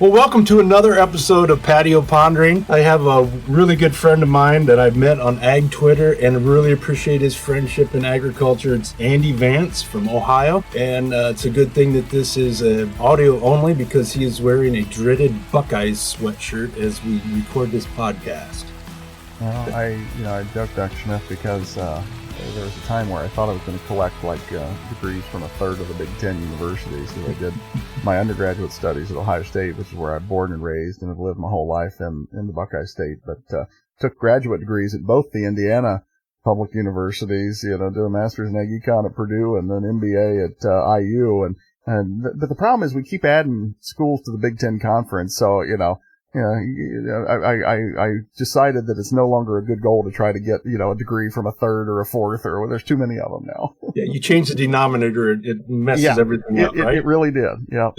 Well, welcome to another episode of Patio Pondering. I have a really good friend of mine that I've met on Ag Twitter and really appreciate his friendship in agriculture. It's Andy Vance from Ohio, and it's a good thing that this is audio only because he is wearing a dreaded Buckeyes sweatshirt as we record this podcast. Well, I joked actually because there was a time where I thought I was going to collect degrees from a third of the Big Ten universities. So I did my undergraduate studies at Ohio State, which is where I'm born and raised and have lived my whole life in the Buckeye State. But took graduate degrees at both the Indiana public universities. Did a master's in ag econ at Purdue and then MBA at IU. But the problem is we keep adding schools to the Big Ten conference. So I decided that it's no longer a good goal to try to get, a degree from a third or a fourth, or there's too many of them now. Yeah, you change the denominator, it messes everything up, right? It really did, yeah.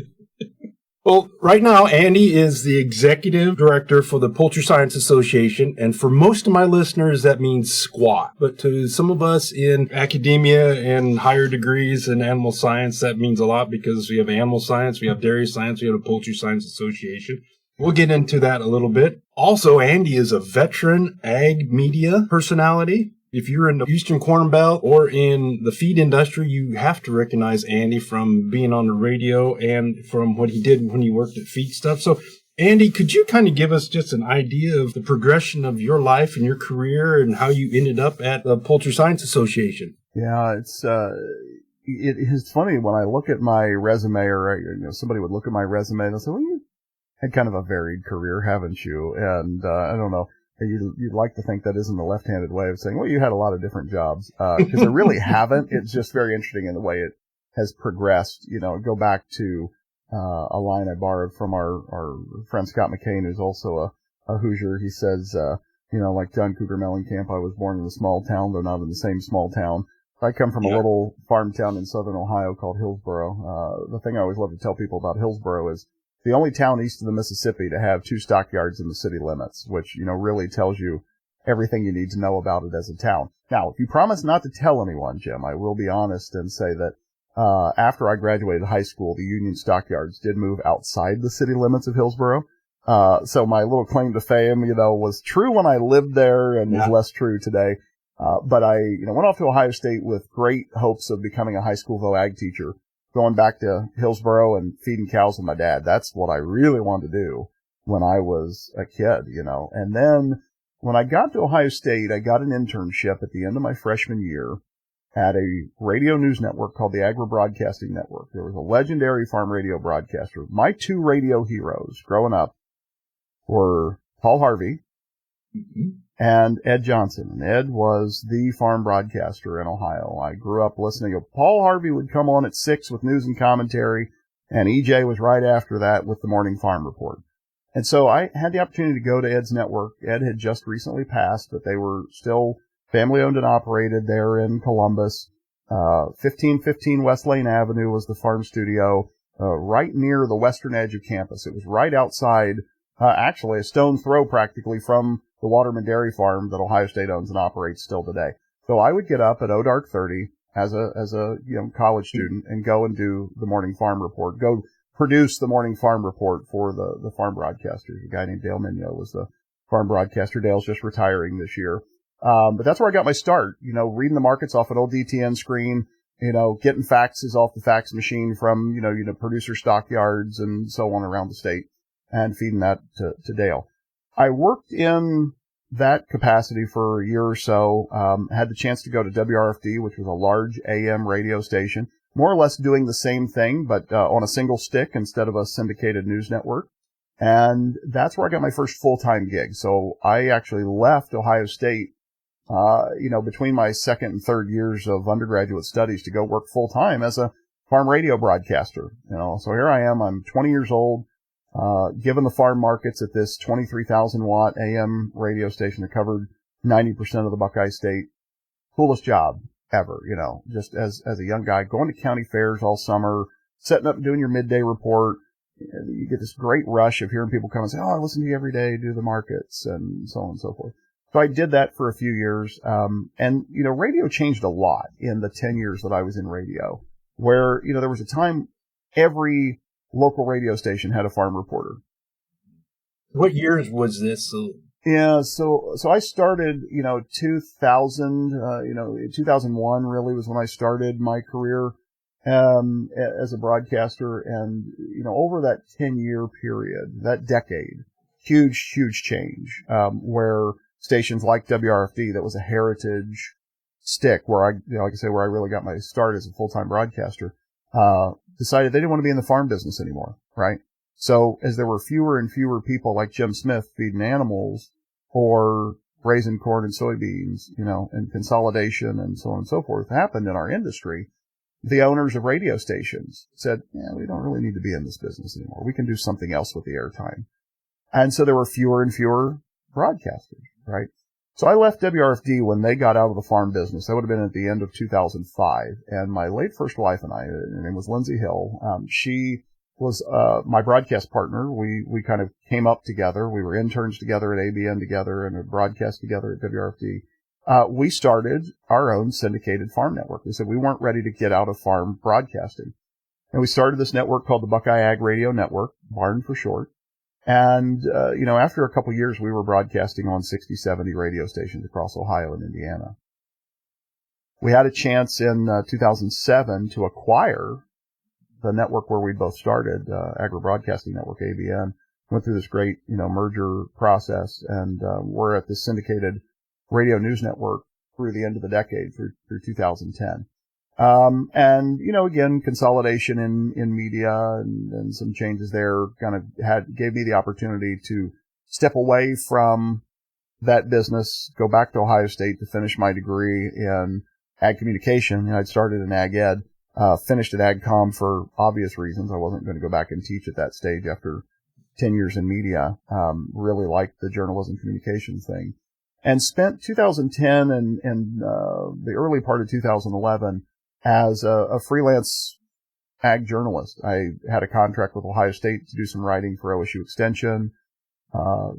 Well, right now, Andy is the executive director for the Poultry Science Association, and for most of my listeners, that means squat. But to some of us in academia and higher degrees in animal science, that means a lot because we have animal science, we have dairy science, we have the Poultry Science Association. We'll get into that a little bit. Also, Andy is a veteran ag media personality. If you're in the Eastern Corn Belt or in the feed industry, you have to recognize Andy from being on the radio and from what he did when he worked at Feed Stuff. So, Andy, could you kind of give us just an idea of the progression of your life and your career and how you ended up at the Poultry Science Association? Yeah, it is funny when I look at my resume, or somebody would look at my resume and they'll say, well, you had kind of a varied career, haven't you? And I don't know. You'd like to think that isn't a left-handed way of saying, well, you had a lot of different jobs, because I really haven't. It's just very interesting in the way it has progressed. Go back to a line I borrowed from our friend Scott McCain, who's also a Hoosier. He says, like John Cougar Mellencamp, I was born in a small town, though not in the same small town. I come from a little farm town in southern Ohio called Hillsboro. The thing I always love to tell people about Hillsboro is the only town east of the Mississippi to have 2 stockyards in the city limits, which, really tells you everything you need to know about it as a town. Now, if you promise not to tell anyone, Jim, I will be honest and say that after I graduated high school, the Union stockyards did move outside the city limits of Hillsboro. So my little claim to fame, was true when I lived there and is less true today. But I, went off to Ohio State with great hopes of becoming a high school ag teacher. Going back to Hillsboro and feeding cows with my dad. That's what I really wanted to do when I was a kid, And then when I got to Ohio State, I got an internship at the end of my freshman year at a radio news network called the Agri-Broadcasting Network. There was a legendary farm radio broadcaster. My 2 radio heroes growing up were Paul Harvey and Ed Johnson. And Ed was the farm broadcaster in Ohio. I grew up listening to Paul Harvey would come on at 6 with news and commentary, and EJ was right after that with the morning farm report. And so I had the opportunity to go to Ed's network. Ed had just recently passed, but they were still family owned and operated there in Columbus. 1515 West Lane Avenue was the farm studio, right near the western edge of campus. It was right outside, actually a stone's throw practically from the Waterman Dairy Farm that Ohio State owns and operates still today. So I would get up at dark 30 as a college student and go and do the morning farm report, go produce the morning farm report for the farm broadcasters. A guy named Dale Mignot was the farm broadcaster. Dale's just retiring this year. But that's where I got my start, reading the markets off an old DTN screen, getting faxes off the fax machine from, producer stockyards and so on around the state and feeding that to Dale. I worked in that capacity for a year or so, had the chance to go to WRFD, which was a large AM radio station, more or less doing the same thing, but on a single stick instead of a syndicated news network. And that's where I got my first full-time gig. So I actually left Ohio State, between my second and third years of undergraduate studies to go work full-time as a farm radio broadcaster. So here I am, I'm 20 years old. Given the farm markets at this 23,000 watt AM radio station that covered 90% of the Buckeye State, coolest job ever, just as a young guy going to county fairs all summer, setting up and doing your midday report. You get this great rush of hearing people come and say, oh, I listen to you every day, do the markets and so on and so forth. So I did that for a few years. And radio changed a lot in the 10 years that I was in radio, where, there was a time every local radio station had a farm reporter. What years was this? Yeah, so I started, 2001 really was when I started my career as a broadcaster, and over that 10-year period, that decade, huge change, where stations like WRFD, that was a heritage stick, where like I say, where I really got my start as a full-time broadcaster, decided they didn't want to be in the farm business anymore, right? So as there were fewer and fewer people like Jim Smith feeding animals or raising corn and soybeans, and consolidation and so on and so forth happened in our industry, the owners of radio stations said, we don't really need to be in this business anymore. We can do something else with the airtime. And so there were fewer and fewer broadcasters, right? So I left WRFD when they got out of the farm business. That would have been at the end of 2005. And my late first wife and I, her name was Lindsay Hill, she was my broadcast partner. We kind of came up together. We were interns together at ABN together and broadcast together at WRFD. We started our own syndicated farm network. We said we weren't ready to get out of farm broadcasting. And we started this network called the Buckeye Ag Radio Network, BARN for short. And, after a couple years, we were broadcasting on 60, 70 radio stations across Ohio and Indiana. We had a chance in 2007 to acquire the network where we both started, Agri Broadcasting Network, ABN. Went through this great, merger process, and we're at this syndicated radio news network through the end of the decade, through 2010. Again, consolidation in media and some changes there kind of gave me the opportunity to step away from that business, go back to Ohio State to finish my degree in ag communication. I'd started in ag ed, finished at AgCom for obvious reasons. I wasn't going to go back and teach at that stage after 10 years in media. Really liked the journalism communications thing, and spent 2010 and the early part of 2011 as a freelance ag journalist. I had a contract with Ohio State to do some writing for OSU Extension.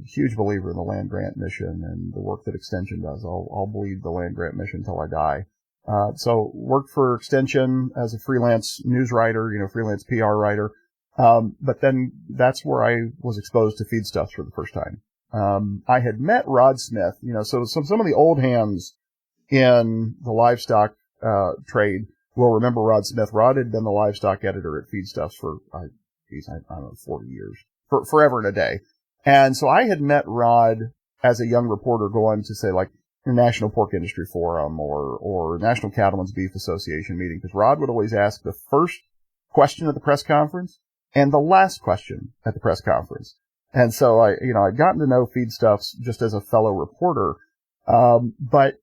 Huge believer in the land grant mission and the work that Extension does. I'll bleed the land grant mission till I die. So worked for Extension as a freelance news writer, freelance PR writer. But then that's where I was exposed to feedstuffs for the first time. I had met Rod Smith, so some of the old hands in the livestock trade will remember Rod Smith. Rod had been the livestock editor at Feedstuffs for, I don't know, 40 years, forever and a day. And so I had met Rod as a young reporter going to, say, like, National Pork Industry Forum or National Cattlemen's Beef Association meeting, because Rod would always ask the first question at the press conference and the last question at the press conference. And so I'd gotten to know Feedstuffs just as a fellow reporter, but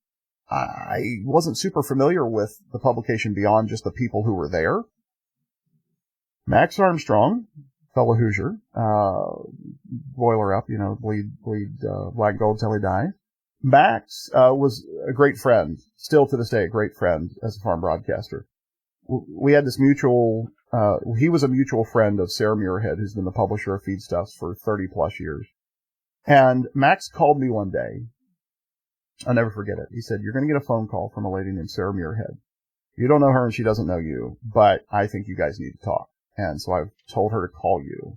I wasn't super familiar with the publication beyond just the people who were there. Max Armstrong, fellow Hoosier, boiler up, bleed black gold till he dies. Max was a great friend, still to this day a great friend as a farm broadcaster. We had this mutual, he was a mutual friend of Sarah Muirhead, who's been the publisher of Feedstuffs for 30 plus years. And Max called me one day. I'll never forget it. He said, "You're going to get a phone call from a lady named Sarah Muirhead. You don't know her and she doesn't know you, but I think you guys need to talk. And so I've told her to call you.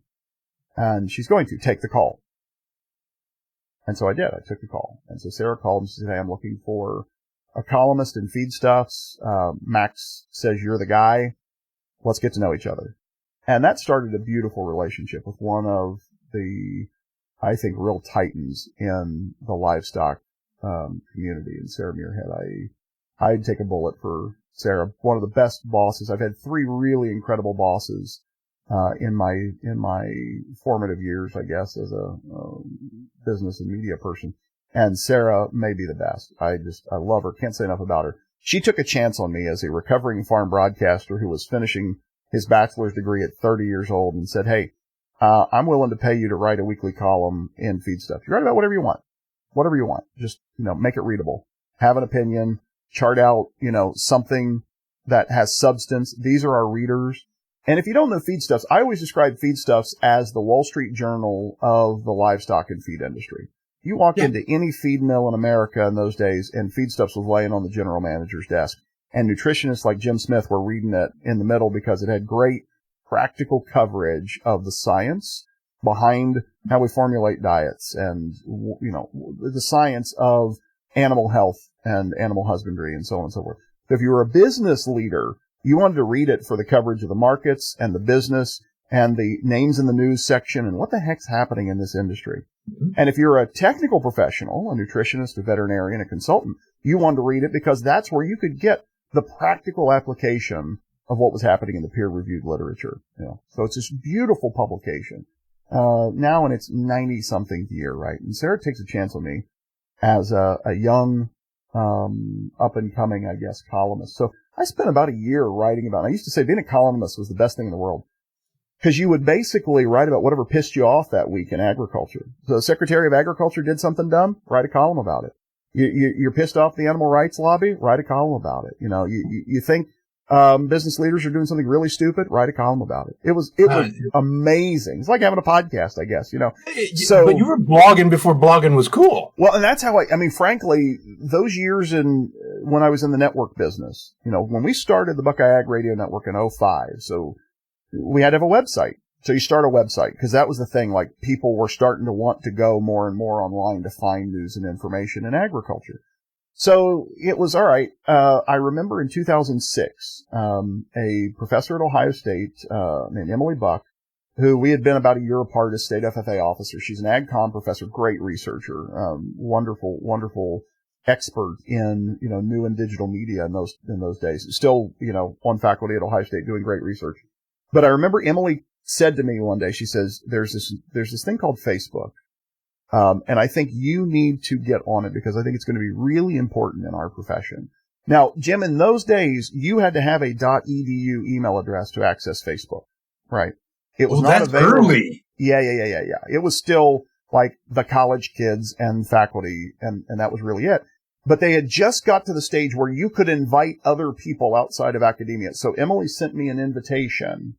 And she's going to take the call." And so I did. I took the call. And so Sarah called and she said, "Hey, I'm looking for a columnist in Feedstuffs. Max says you're the guy. Let's get to know each other." And that started a beautiful relationship with one of the, I think, real titans in the livestock community, in Sarah Muirhead. I'd take a bullet for Sarah. One of the best bosses. I've had 3 really incredible bosses in my formative years, I guess, as a business and media person. And Sarah may be the best. I love her. Can't say enough about her. She took a chance on me as a recovering farm broadcaster who was finishing his bachelor's degree at 30 years old, and said, "Hey, I'm willing to pay you to write a weekly column in Feedstuffs. You write about whatever you want. Whatever you want. Just, make it readable. Have an opinion. Chart out, something that has substance. These are our readers." And if you don't know Feedstuffs, I always describe Feedstuffs as the Wall Street Journal of the livestock and feed industry. You walk into any feed mill in America in those days, and Feedstuffs was laying on the general manager's desk. And nutritionists like Jim Smith were reading it in the middle because it had great practical coverage of the science behind how we formulate diets and, the science of animal health and animal husbandry and so on and so forth. So if you were a business leader, you wanted to read it for the coverage of the markets and the business and the names in the news section and what the heck's happening in this industry. Mm-hmm. And if you're a technical professional, a nutritionist, a veterinarian, a consultant, you wanted to read it because that's where you could get the practical application of what was happening in the peer-reviewed literature. So it's this beautiful publication, now in its 90-something year, right? And Sarah takes a chance on me as a young, up-and-coming, I guess, columnist. So I spent about a year writing about it. I used to say being a columnist was the best thing in the world because you would basically write about whatever pissed you off that week in agriculture. So the Secretary of Agriculture did something dumb, write a column about it. You're pissed off the animal rights lobby, write a column about it. You think business leaders are doing something really stupid, write a column about it. It was amazing. It's like having a podcast, I guess, So, but you were blogging before blogging was cool. Well, and that's how frankly, those years when I was in the network business, when we started the Buckeye Ag Radio Network in 2005, so we had to have a website. So you start a website because that was the thing, like people were starting to want to go more and more online to find news and information in agriculture. So it was all right. I remember in 2006, a professor at Ohio State, named Emily Buck, who we had been about a year apart as state FFA officer. She's an ag comm professor, great researcher, wonderful expert in, new and digital media in those days. Still, on faculty at Ohio State doing great research. But I remember Emily said to me one day, she says, there's this thing called Facebook. And I think you need to get on it because I think it's going to be really important in our profession. Now, Jim, in those days, you had to have a .edu email address to access Facebook, right? It was not available. Early. Yeah. It was still like the college kids and faculty, and that was really it. But they had just got to the stage where you could invite other people outside of academia. So Emily sent me an invitation,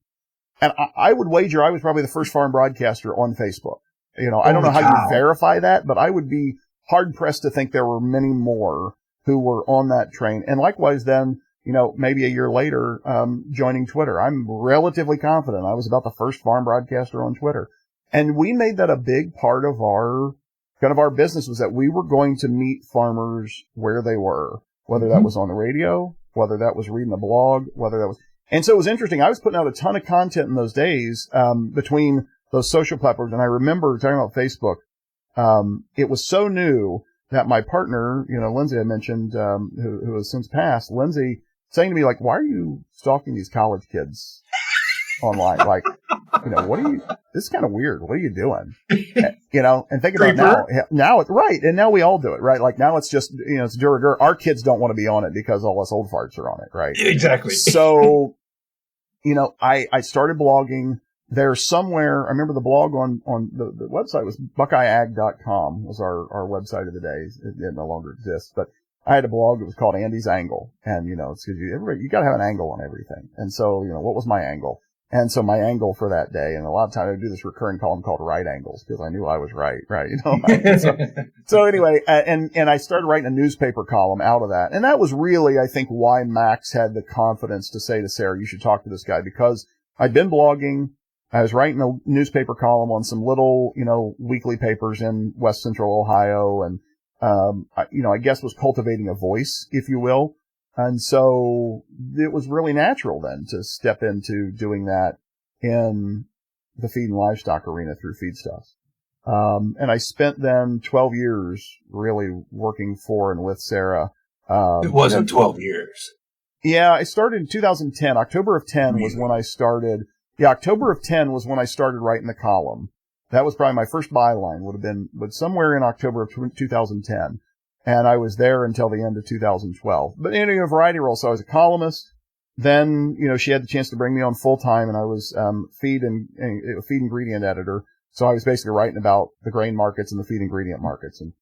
and I would wager I was probably the first farm broadcaster on Facebook. I don't know how you verify that, but I would be hard pressed to think there were many more who were on that train. And likewise then, maybe a year later, joining Twitter. I'm relatively confident I was about the first farm broadcaster on Twitter. And we made that a big part of our business, was that we were going to meet farmers where they were, whether that was on the radio, whether that was reading a blog, and so it was interesting. I was putting out a ton of content in those days, between those social platforms. And I remember talking about Facebook. It was so new that my partner, Lindsay, I mentioned, who has since passed, Lindsay saying to me, like, why are you stalking these college kids online? Like, this is kind of weird. What are you doing? And think about now it's right. And now we all do it, right? Like now it's just, it's de rigueur. Our kids don't want to be on it because all us old farts are on it, right? Exactly. So, I started blogging. There's somewhere, I remember the blog on the website was buckeyeag.com was our website of the day. It no longer exists, but I had a blog that was called Andy's Angle. And, it's because you got to have an angle on everything. And so, what was my angle? And so my angle for that day, and a lot of times I would do this recurring column called Right Angles because I knew I was right? So anyway, and I started writing a newspaper column out of that. And that was really, I think, why Max had the confidence to say to Sarah, you should talk to this guy, because I'd been blogging. I was writing a newspaper column on some little, weekly papers in West Central Ohio, and, I guess was cultivating a voice, if you will. And so it was really natural then to step into doing that in the feed and livestock arena through Feedstuffs. And I spent then 12 years really working for and with Sarah. It wasn't 12 years. Yeah, I started in 2010. October of 10 was when I started. Yeah, October of 10 was when I started writing the column. That was probably my first byline, would have been somewhere in October of 2010. And I was there until the end of 2012. But in a variety of roles, so I was a columnist. Then, she had the chance to bring me on full time, and I was feed ingredient editor. So I was basically writing about the grain markets and the feed ingredient markets. And,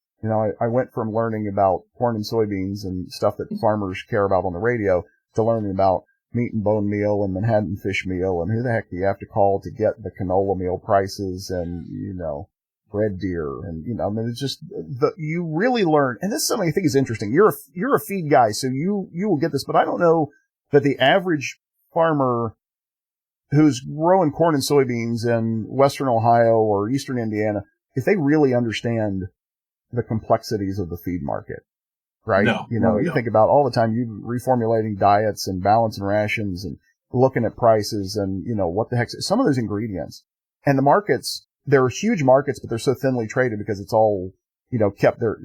I went from learning about corn and soybeans and stuff that farmers care about on the radio to learning about meat and bone meal and Manhattan fish meal and who the heck do you have to call to get the canola meal prices and, red deer and, it's just you really learn. And this is something I think is interesting. You're a feed guy, so you will get this, but I don't know that the average farmer who's growing corn and soybeans in Western Ohio or Eastern Indiana, if they really understand the complexities of the feed market, right? No, you think about all the time you reformulating diets and balancing rations and looking at prices and, what the heck, some of those ingredients and the markets, they're huge markets, but they're so thinly traded because it's all, kept there.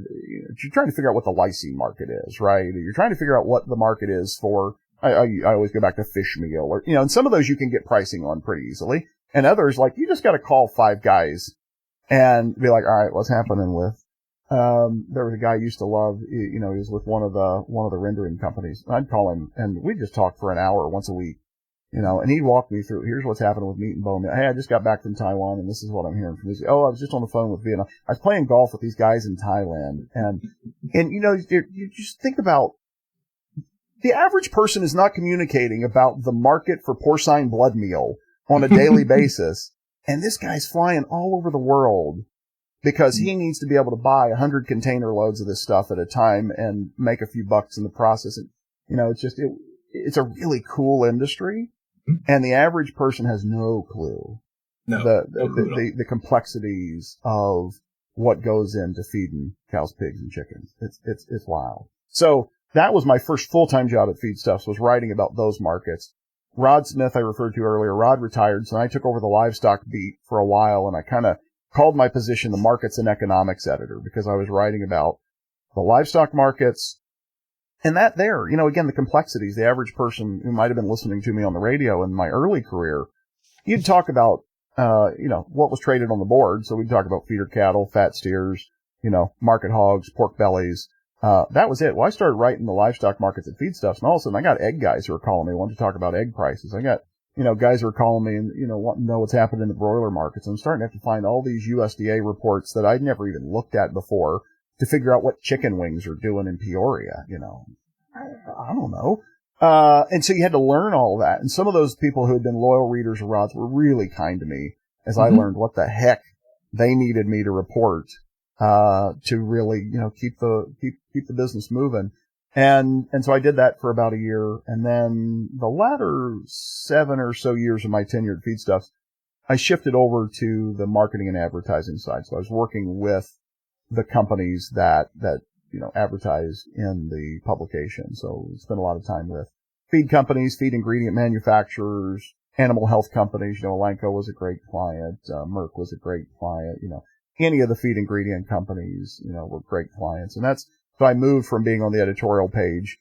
You're trying to figure out what the lysine market is, right? You're trying to figure out what the market is for, I always go back to fish meal or, and some of those you can get pricing on pretty easily. And others, like, you just got to call 5 guys and be like, all right, what's happening with, there was a guy I used to love, he was with one of the rendering companies. I'd call him and we'd just talk for an hour once a week, and he'd walk me through, here's what's happening with meat and bone meal. Hey, I just got back from Taiwan and this is what I'm hearing from this. Oh, I was just on the phone with Vietnam. I was playing golf with these guys in Thailand and you just think about the average person is not communicating about the market for porcine blood meal on a daily basis. And this guy's flying all over the world because he needs to be able to buy 100 container loads of this stuff at a time and make a few bucks in the process. And, it's a really cool industry. And the average person has no clue. The complexities of what goes into feeding cows, pigs, and chickens. It's wild. So that was my first full-time job at Feedstuffs, was writing about those markets. Rod Smith, I referred to earlier, Rod retired, so I took over the livestock beat for a while, and I kind of called my position the markets and economics editor because I was writing about the livestock markets. And that there, again, the complexities, the average person who might have been listening to me on the radio in my early career, you'd talk about, what was traded on the board. So we'd talk about feeder cattle, fat steers, market hogs, pork bellies. That was it. Well, I started writing the livestock markets at Feedstuffs, and all of a sudden I got egg guys who are calling me, wanting to talk about egg prices. I got, guys who are calling me and, wanting to know what's happening in the broiler markets. I'm starting to have to find all these USDA reports that I'd never even looked at before to figure out what chicken wings are doing in Peoria, I don't know. And so you had to learn all that. And some of those people who had been loyal readers of Rod's were really kind to me as I learned what the heck they needed me to report, to really, keep the business moving. And so I did that for about a year. And then the latter 7 or so years of my tenure at Feedstuffs, I shifted over to the marketing and advertising side. So I was working with the companies that advertise in the publication. So I spent a lot of time with feed companies, feed ingredient manufacturers, animal health companies. Elanco was a great client. Merck was a great client. Any of the feed ingredient companies, were great clients. And so I moved from being on the editorial page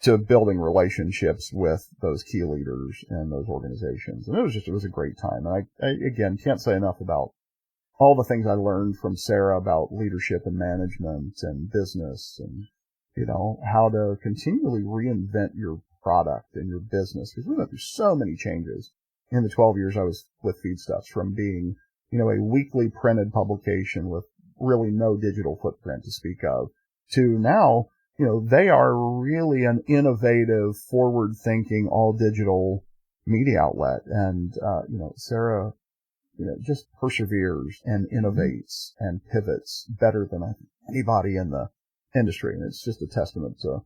to building relationships with those key leaders and those organizations. And it was a great time. And I again, can't say enough about all the things I learned from Sarah about leadership and management and business and, how to continually reinvent your product and your business. Because we went through so many changes in the 12 years I was with Feedstuffs, from being, a weekly printed publication with really no digital footprint to speak of, to now, they are really an innovative, forward-thinking, all-digital media outlet. And, Sarah, just perseveres and innovates and pivots better than anybody in the industry. And it's just a testament to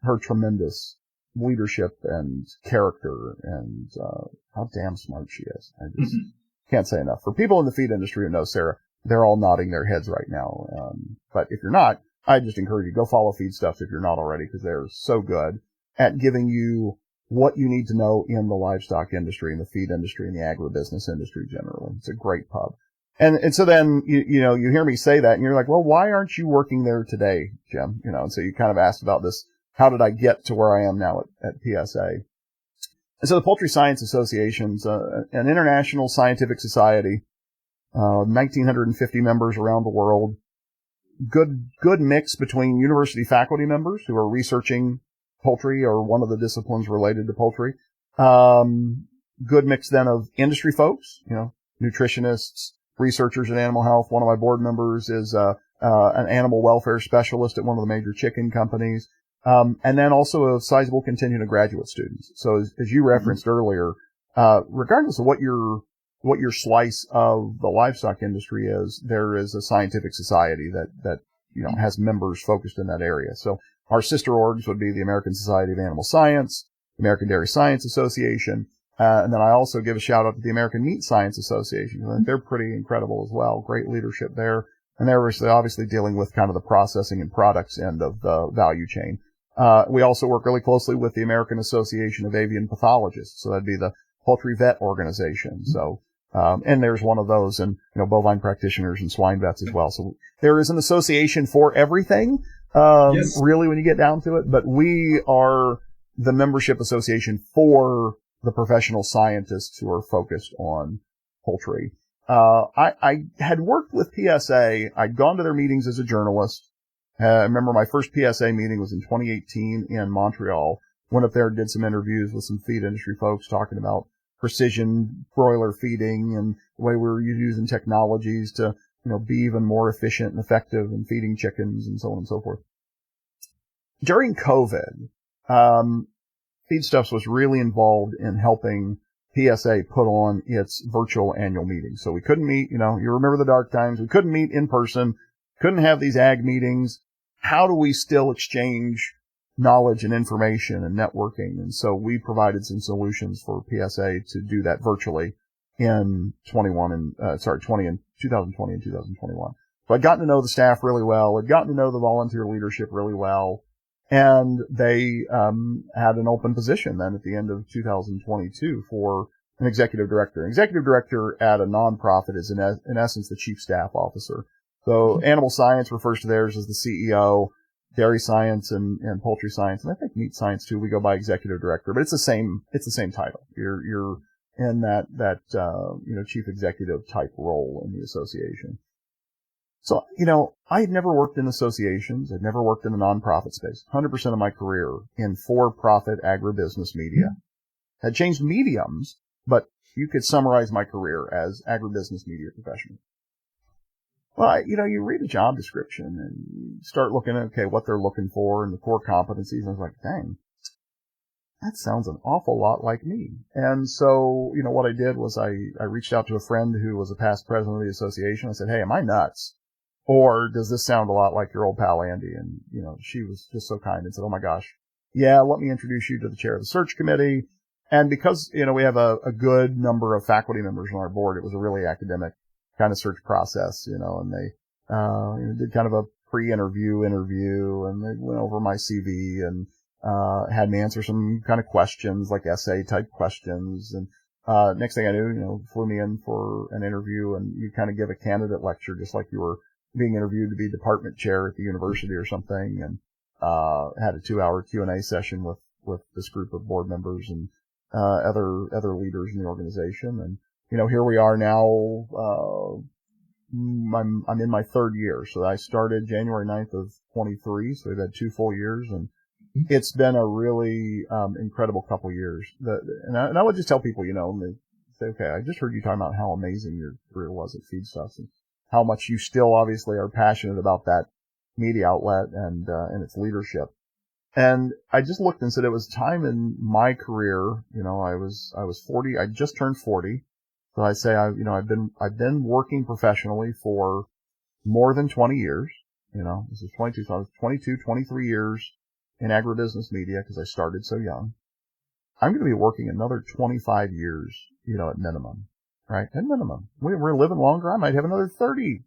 her tremendous leadership and character and how damn smart she is. I just can't say enough. For people in the feed industry who know Sarah, they're all nodding their heads right now. But if you're not, I just encourage you, go follow Feedstuffs if you're not already, because they're so good at giving you what you need to know in the livestock industry and the feed industry and the agribusiness industry generally. It's a great pub. And so then, you hear me say that and you're like, well, why aren't you working there today, Jim? And so you kind of asked about this. How did I get to where I am now at PSA? And so the Poultry Science Association is an international scientific society, 1,950 members around the world. Good mix between university faculty members who are researching poultry or one of the disciplines related to poultry. Good mix then of industry folks, nutritionists, researchers in animal health. One of my board members is an animal welfare specialist at one of the major chicken companies. And then also a sizable contingent of graduate students. So as you referenced earlier, regardless of what your slice of the livestock industry is, there is a scientific society that has members focused in that area. So our sister orgs would be the American Society of Animal Science, the American Dairy Science Association, And then I also give a shout out to the American Meat Science Association. I think they're pretty incredible as well. Great leadership there. And they're obviously dealing with kind of the processing and products end of the value chain. We also work really closely with the American Association of Avian Pathologists. So that'd be the poultry vet organization. So, and there's one of those, and, bovine practitioners and swine vets as well. So there is an association for everything, Yes. really, when you get down to it. But we are the membership association for the professional scientists who are focused on poultry. I had worked with PSA. I'd gone to their meetings as a journalist. I remember my first PSA meeting was in 2018 in Montreal. Went up there and did some interviews with some feed industry folks talking about precision broiler feeding and the way we were using technologies to, be even more efficient and effective in feeding chickens and so on and so forth. During COVID, Feedstuffs was really involved in helping PSA put on its virtual annual meeting. So we couldn't meet, you remember the dark times. We couldn't meet in person, couldn't have these ag meetings. How do we still exchange knowledge and information and networking? And so we provided some solutions for PSA to do that virtually in 2020 and 2021. So I'd gotten to know the staff really well. I'd gotten to know the volunteer leadership really well. And they had an open position then at the end of 2022 for an executive director. An executive director at a nonprofit is in essence the chief staff officer. So animal science refers to theirs as the CEO, dairy science and poultry science, and I think meat science too. We go by executive director, but it's the same title. You're in that chief executive type role in the association. So, I had never worked in associations. I'd never worked in the nonprofit space. 100% of my career in for-profit agribusiness media. Had changed mediums, but you could summarize my career as agribusiness media professional. Well, you read a job description and you start looking at, okay, what they're looking for and the core competencies. And I was like, dang, that sounds an awful lot like me. And so, what I did was I reached out to a friend who was a past president of the association. I said, hey, am I nuts? Or does this sound a lot like your old pal Andy? And, she was just so kind and said, oh my gosh, yeah, let me introduce you to the chair of the search committee. And because, we have a good number of faculty members on our board, it was a really academic kind of search process, and they, did kind of a pre-interview and they went over my CV and, had me answer some kind of questions like essay type questions. And, next thing I knew, flew me in for an interview and you kind of give a candidate lecture just like you were being interviewed to be department chair at the university or something, and had a 2-hour Q&A session with this group of board members and other leaders in the organization. And here we are now. I'm in my third year, so I started January 9th of 23, so we've had 2 full years, and it's been a really incredible couple years. And I would just tell people, and they say, okay, I just heard you talking about how amazing your career was at Feedstuffs and how much you still obviously are passionate about that media outlet and its leadership. And I just looked and said it was time in my career. I was 40. I just turned 40. So I say I've been working professionally for more than 20 years. This is 22. So I was 22, 23 years in agribusiness media because I started so young. I'm going to be working another 25 years, at minimum. Right? At minimum. We're living longer. I might have another 30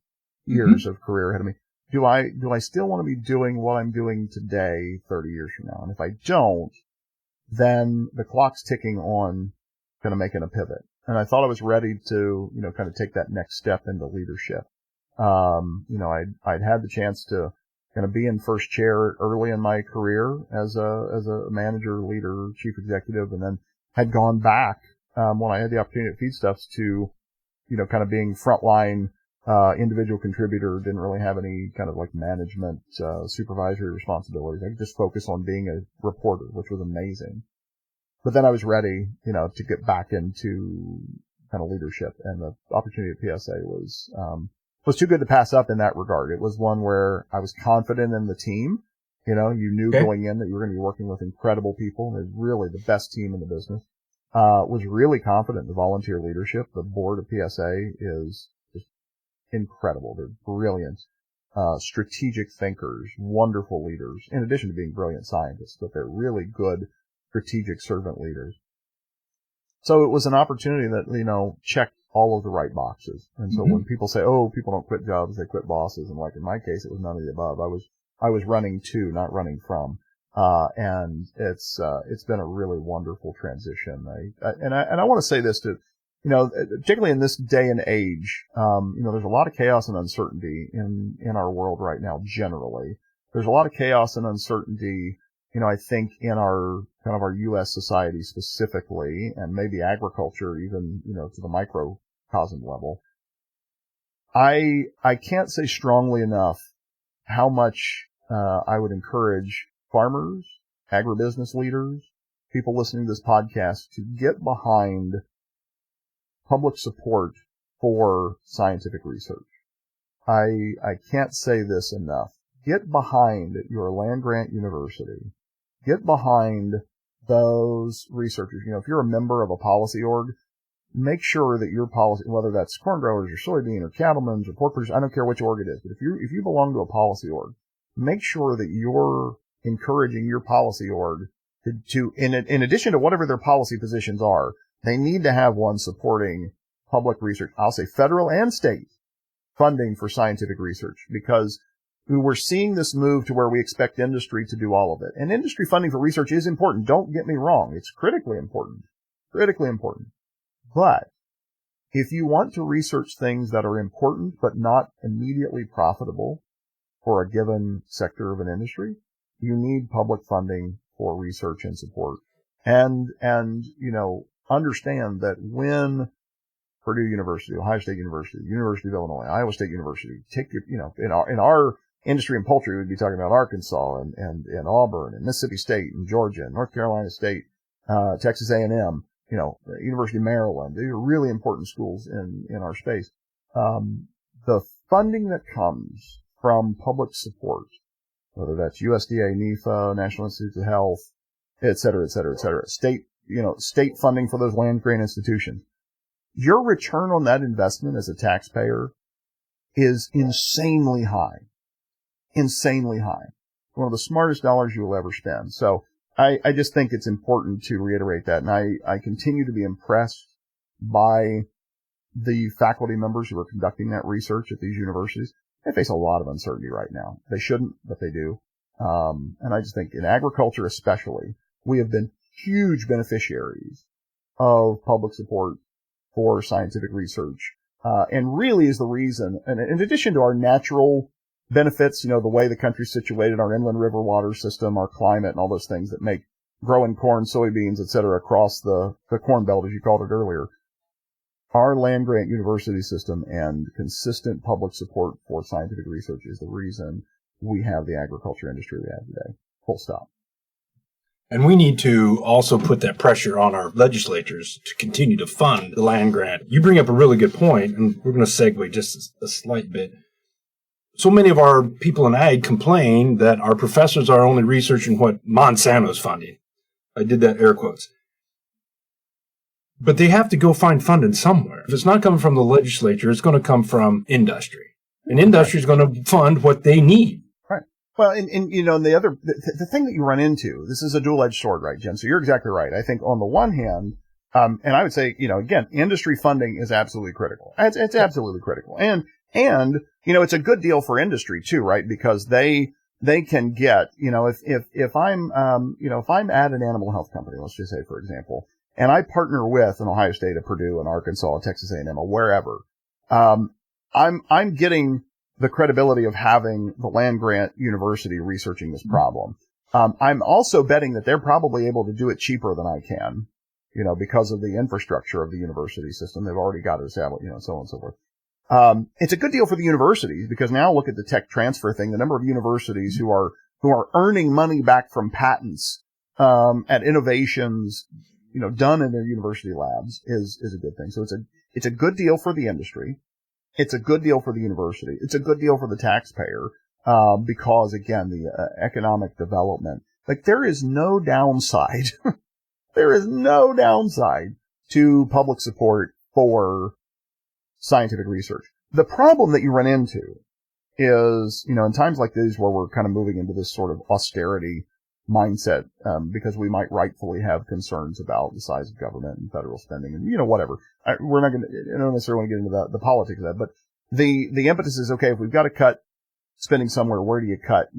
years of career ahead of me. Do I still want to be doing what I'm doing today 30 years from now? And if I don't, then the clock's ticking on kind of making a pivot. And I thought I was ready to, kind of take that next step into leadership. I'd had the chance to kind of be in first chair early in my career as a manager, leader, chief executive, and then had gone back when I had the opportunity at Feedstuffs to, kind of being frontline, individual contributor, didn't really have any kind of like management, supervisory responsibilities. I could just focus on being a reporter, which was amazing. But then I was ready, to get back into kind of leadership, and the opportunity at PSA was too good to pass up in that regard. It was one where I was confident in the team. You knew going in that you were going to be working with incredible people. They're really the best team in the business. Was really confident in the volunteer leadership. The board of PSA is just incredible. They're brilliant, strategic thinkers, wonderful leaders, in addition to being brilliant scientists, but they're really good strategic servant leaders. So it was an opportunity that, checked all of the right boxes. And so when people say, oh, people don't quit jobs, they quit bosses. And like in my case, it was none of the above. I was running to, not running from. And it's been a really wonderful transition. I want to say this to, particularly in this day and age, there's a lot of chaos and uncertainty in our world right now, generally. There's a lot of chaos and uncertainty, I think in our kind of our U.S. society specifically, and maybe agriculture even, to the microcosm level. I can't say strongly enough how much, I would encourage farmers, agribusiness leaders, people listening to this podcast to get behind public support for scientific research. I can't say this enough. Get behind your land-grant university. Get behind those researchers. If you're a member of a policy org, make sure that your policy, whether that's corn growers or soybean or cattlemen or pork producers, I don't care which org it is, but if you belong to a policy org, make sure that you're encouraging your policy org to in addition to whatever their policy positions are, they need to have one supporting public research. I'll say federal and state funding for scientific research, because we're seeing this move to where we expect industry to do all of it. And industry funding for research is important. Don't get me wrong. It's critically important. Critically important. But if you want to research things that are important but not immediately profitable for a given sector of an industry, you need public funding for research and support. And understand that when Purdue University, Ohio State University, University of Illinois, Iowa State University, in our industry and poultry, we'd be talking about Arkansas and Auburn and Mississippi State and Georgia and North Carolina State, Texas A&M, University of Maryland. These are really important schools in our space. The funding that comes from public support, whether that's USDA, NIFA, National Institutes of Health, et cetera, state funding for those land grant institutions, your return on that investment as a taxpayer is insanely high. Insanely high. One of the smartest dollars you will ever spend. So I just think it's important to reiterate that. And I continue to be impressed by the faculty members who are conducting that research at these universities. They face a lot of uncertainty right now. They shouldn't, but they do. And I just think in agriculture especially, we have been huge beneficiaries of public support for scientific research. And really is the reason, and in addition to our natural benefits, the way the country's situated, our inland river water system, our climate, and all those things that make growing corn, soybeans, et cetera, across the corn belt, as you called it earlier, our land grant university system and consistent public support for scientific research is the reason we have the agriculture industry we have today. Full stop. And we need to also put that pressure on our legislatures to continue to fund the land grant. You bring up a really good point, and we're going to segue just a slight bit. So many of our people in ag complain that our professors are only researching what Monsanto's funding. I did that air quotes. But they have to go find funding somewhere. If it's not coming from the legislature, it's going to come from industry. And industry is going to fund what they need. Right. Well, and the thing that you run into, this is a dual-edged sword, right, Jim? So you're exactly right. I think on the one hand, and I would say, again, industry funding is absolutely critical. It's absolutely critical. And it's a good deal for industry too, right? Because they can get, if I'm at an animal health company, let's just say, for example, and I partner with an Ohio State, a Purdue, an Arkansas, a Texas A&M, or wherever, I'm getting the credibility of having the land grant university researching this problem. I'm also betting that they're probably able to do it cheaper than I can, because of the infrastructure of the university system. They've already got it established, so on and so forth. It's a good deal for the universities, because now look at the tech transfer thing. The number of universities who are earning money back from patents, at innovations, done in their university labs is a good thing. So it's a good deal for the industry. It's a good deal for the university. It's a good deal for the taxpayer, because again, the economic development, there is no downside. There is no downside to public support for scientific research. The problem that you run into is, in times like these where we're kind of moving into this sort of austerity mindset, because we might rightfully have concerns about the size of government and federal spending and, whatever. We're not going to, I don't necessarily want to get into the politics of that, but the impetus is, okay, if we've got to cut spending somewhere, where do you cut?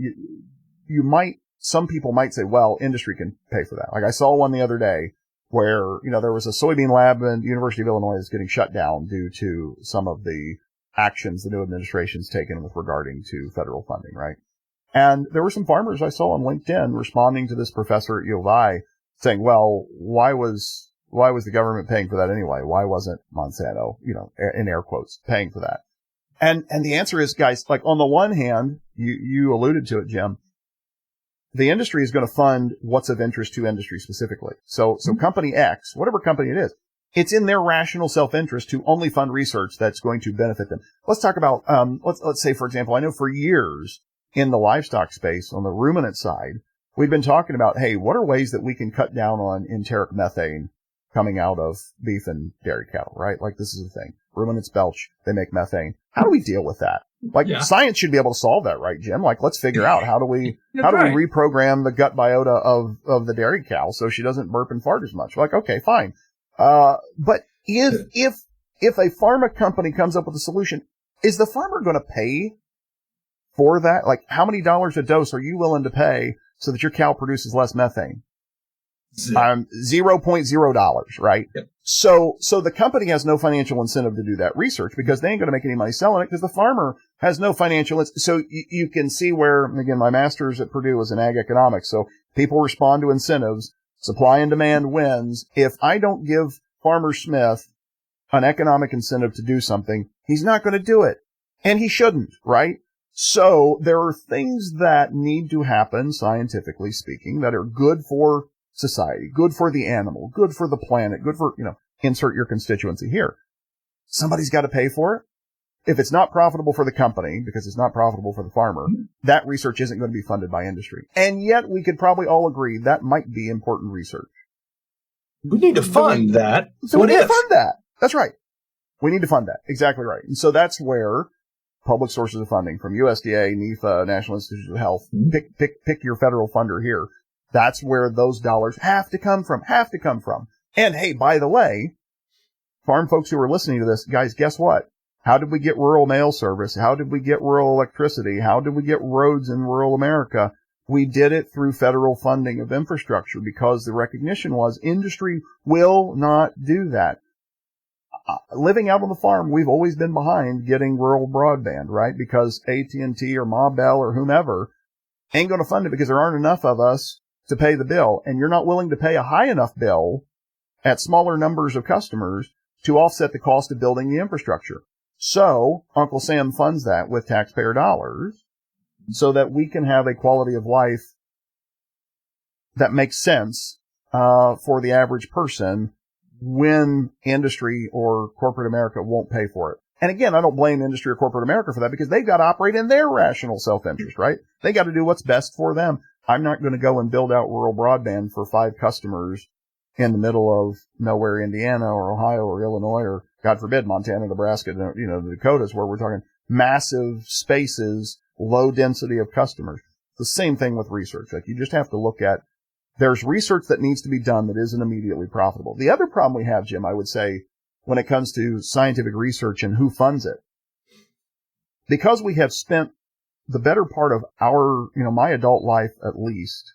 Some people might say, well, industry can pay for that. Like I saw one the other day where, there was a soybean lab in the University of Illinois that's getting shut down due to some of the actions the new administration's taken with regarding to federal funding, right? And there were some farmers I saw on LinkedIn responding to this professor at U of I saying, well, why was the government paying for that anyway? Why wasn't Monsanto, in air quotes, paying for that? And the answer is, guys, like on the one hand, you alluded to it, Jim, the industry is going to fund what's of interest to industry specifically. So company X, whatever company it is, it's in their rational self-interest to only fund research that's going to benefit them. Let's talk about, let's say, for example, I know for years in the livestock space on the ruminant side, we've been talking about, hey, what are ways that we can cut down on enteric methane coming out of beef and dairy cattle, right? Like this is the thing. Ruminants belch, they make methane. How do we deal with that? Like science should be able to solve that, right, Jim? Like let's figure out how do we reprogram the gut biota of the dairy cow so she doesn't burp and fart as much? Like, okay, fine. But if a pharma company comes up with a solution, is the farmer going to pay for that? Like how many dollars a dose are you willing to pay so that your cow produces less methane? $0.0, right? Yep. So the company has no financial incentive to do that research because they ain't going to make any money selling it because the farmer has no financial. So you can see where, again, my master's at Purdue was in ag economics. So people respond to incentives. Supply and demand wins. If I don't give Farmer Smith an economic incentive to do something, he's not going to do it. And he shouldn't, right? So there are things that need to happen, scientifically speaking, that are good for society, good for the animal, good for the planet, good for, insert your constituency here. Somebody's got to pay for it. If it's not profitable for the company, because it's not profitable for the farmer, that research isn't going to be funded by industry. And yet we could probably all agree that might be important research. We need to fund that. So we need to fund that. That's right. We need to fund that. Exactly right. And so that's where public sources of funding from USDA, NIFA, National Institutes of Health, pick your federal funder here. That's where those dollars have to come from. And hey, by the way, farm folks who are listening to this, guys, guess what? How did we get rural mail service? How did we get rural electricity? How did we get roads in rural America? We did it through federal funding of infrastructure because the recognition was industry will not do that. Living out on the farm, we've always been behind getting rural broadband, right? Because AT&T or Ma Bell or whomever ain't going to fund it because there aren't enough of us to pay the bill. And you're not willing to pay a high enough bill at smaller numbers of customers to offset the cost of building the infrastructure. So Uncle Sam funds that with taxpayer dollars so that we can have a quality of life that makes sense for the average person when industry or corporate America won't pay for it. And again, I don't blame industry or corporate America for that because they've got to operate in their rational self-interest, right? They got to do what's best for them. I'm not going to go and build out rural broadband for 5 customers in the middle of nowhere, Indiana or Ohio or Illinois or, God forbid, Montana, Nebraska, the Dakotas, where we're talking massive spaces, low density of customers. It's the same thing with research. Like you just have to look at, there's research that needs to be done that isn't immediately profitable. The other problem we have, Jim, I would say, when it comes to scientific research and who funds it, because we have spent the better part of our, my adult life at least,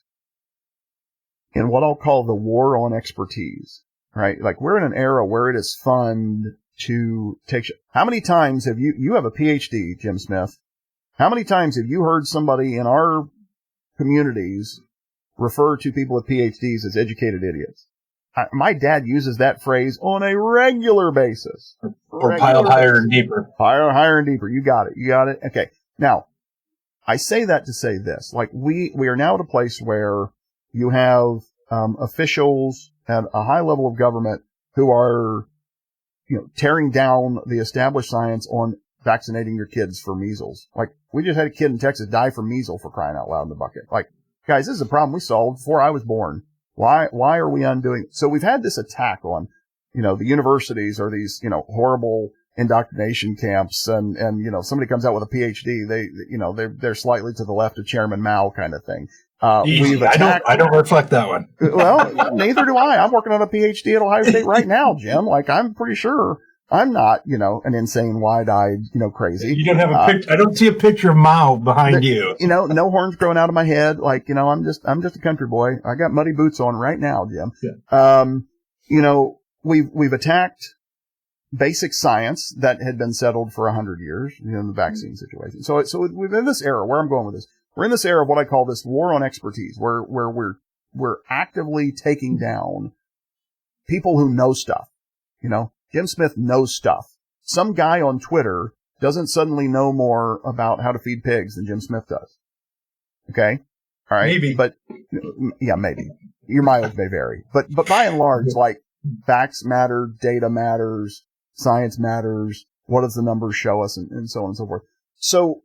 in what I'll call the war on expertise, right? Like we're in an era where it is fun to take, how many times have you have a PhD, Jim Smith. How many times have you heard somebody in our communities refer to people with PhDs as educated idiots? My dad uses that phrase on a regular basis. Or pile higher and deeper. Pile higher and deeper. You got it. Okay. Now, I say that to say this. Like we are now at a place where you have officials at a high level of government who are, tearing down the established science on vaccinating your kids for measles. Like we just had a kid in Texas die from measles for crying out loud in the bucket. Like, guys, this is a problem we solved before I was born. Why are we undoing it? So we've had this attack on, the universities or these, horrible indoctrination camps and, somebody comes out with a PhD, they're slightly to the left of Chairman Mao kind of thing. We've attacked. I don't reflect that one. Well, neither do I. I'm working on a PhD at Ohio State right now, Jim. Like, I'm pretty sure I'm not, an insane, wide-eyed, crazy. You don't have a picture. I don't see a picture of Mao behind you. No horns growing out of my head. Like, I'm just a country boy. I got muddy boots on right now, Jim. Yeah. We've attacked basic science that had been settled for 100 years, in the vaccine situation. So we're in this era, where I'm going with this. We're in this era of what I call this war on expertise, where we're actively taking down people who know stuff. Jim Smith knows stuff. Some guy on Twitter doesn't suddenly know more about how to feed pigs than Jim Smith does. Okay? All right. Maybe. But, yeah, maybe. Your mileage may vary. But by and large, like, facts matter, data matters, science matters, what does the numbers show us, and so on and so forth. So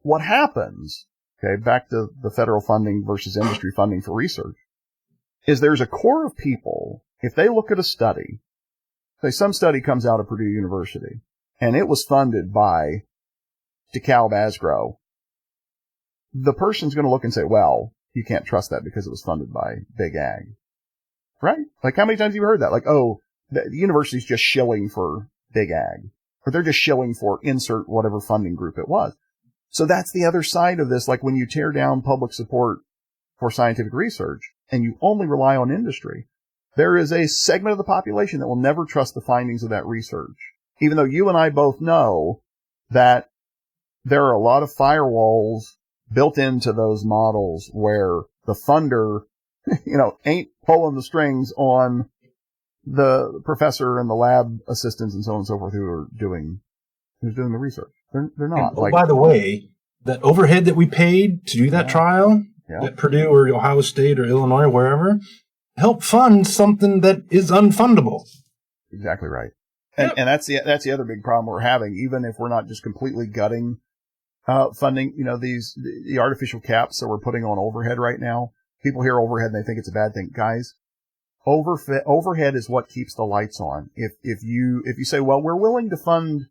what happens, okay, back to the federal funding versus industry funding for research, is there's a core of people, if they look at a study, say some study comes out of Purdue University, and it was funded by DeKalb Asgrow, the person's going to look and say, well, you can't trust that because it was funded by Big Ag. Right? Like, how many times have you heard that? Like, oh, the university's just shilling for Big Ag. Or they're just shilling for insert whatever funding group it was. So that's the other side of this. Like, when you tear down public support for scientific research and you only rely on industry, there is a segment of the population that will never trust the findings of that research. Even though you and I both know that there are a lot of firewalls built into those models where the funder, ain't pulling the strings on the professor and the lab assistants and so on and so forth who's doing the research. They're not. And, by the way, that overhead that we paid to do that trial at Purdue or Ohio State or Illinois or wherever helped fund something that is unfundable. Exactly right. And that's the other big problem we're having, even if we're not just completely gutting funding, the artificial caps that we're putting on overhead right now. People hear overhead and they think it's a bad thing. Guys, overhead is what keeps the lights on. If you say, well, we're willing to fund,